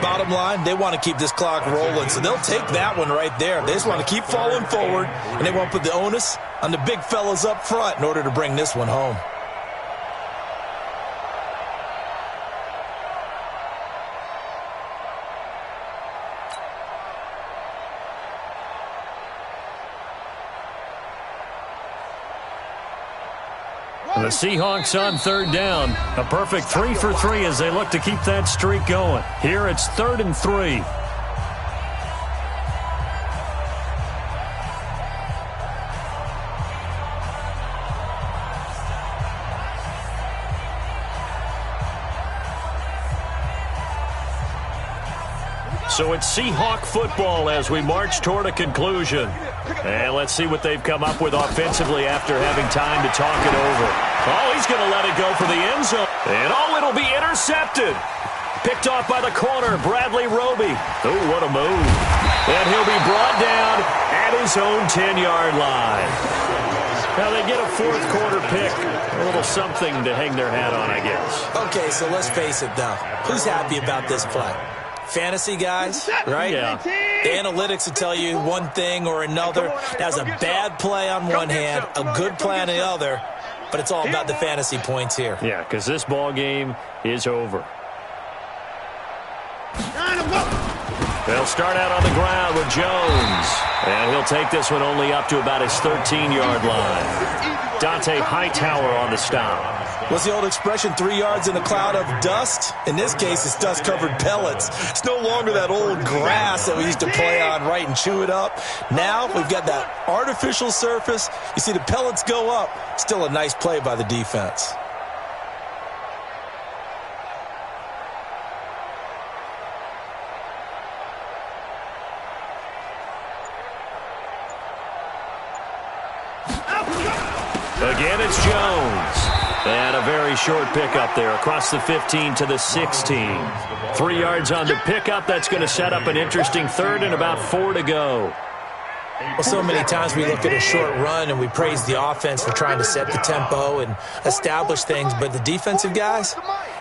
Bottom line, they want to keep this clock rolling, so they'll take that one right there. They just want to keep falling forward, and they want to put the onus on the big fellas up front in order to bring this one home. The Seahawks on third down. A perfect 3 for 3 as they look to keep that streak going. Here it's 3rd and 3. So it's Seahawk football as we march toward a conclusion. And let's see what they've come up with offensively after having time to talk it over. Oh, he's going to let it go for the end zone. And oh, it'll be intercepted. Picked off by the corner, Bradley Roby. Oh, what a move. And he'll be brought down at his own 10-yard line. Now they get a fourth quarter pick. A little something to hang their hat on, I guess. Okay, so let's face it, though. Who's happy about this play? Fantasy guys, right? Yeah. The analytics will tell you one thing or another. That's a bad play on one hand, a good play on the other, but it's all about the fantasy points here. Yeah, because this ball game is over. They'll start out on the ground with Jones. And he'll take this one only up to about his 13-yard line. Dante Hightower on the stop. What's the old expression, 3 yards in a cloud of dust? In this case, it's dust-covered pellets. It's no longer that old grass that we used to play on, right, and chew it up. Now we've got that artificial surface. You see the pellets go up. Still a nice play by the defense. Again, it's Jones. And a very short pickup there across the 15 to the 16. 3 yards on the pickup. That's going to set up an interesting third and about 4 to go. Well, so many times we look at a short run and we praise the offense for trying to set the tempo and establish things. But the defensive guys,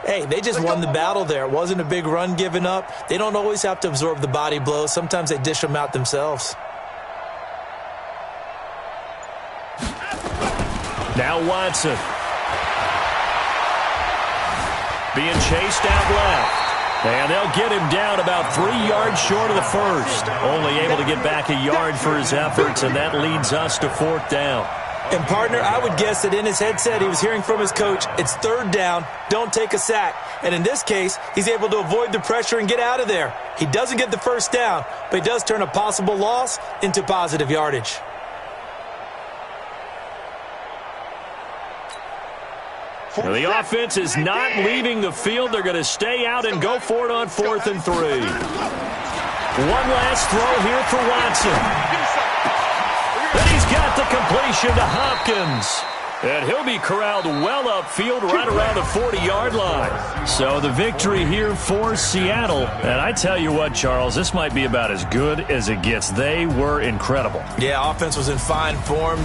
hey, they just won the battle there. It wasn't a big run given up. They don't always have to absorb the body blows. Sometimes they dish them out themselves. Now Watson. Being chased out left. And they'll get him down about 3 yards short of the first. Only able to get back a yard for his efforts, and that leads us to 4th down. And, partner, I would guess that in his headset he was hearing from his coach, it's 3rd down, don't take a sack. And in this case, he's able to avoid the pressure and get out of there. He doesn't get the first down, but he does turn a possible loss into positive yardage. Well, the offense is not leaving the field. They're going to stay out and go for it on 4th and 3. One last throw here for Watson. Then he's got the completion to Hopkins. And he'll be corralled well upfield right around the 40-yard line. So the victory here for Seattle. And I tell you what, Charles, this might be about as good as it gets. They were incredible. Yeah, offense was in fine form.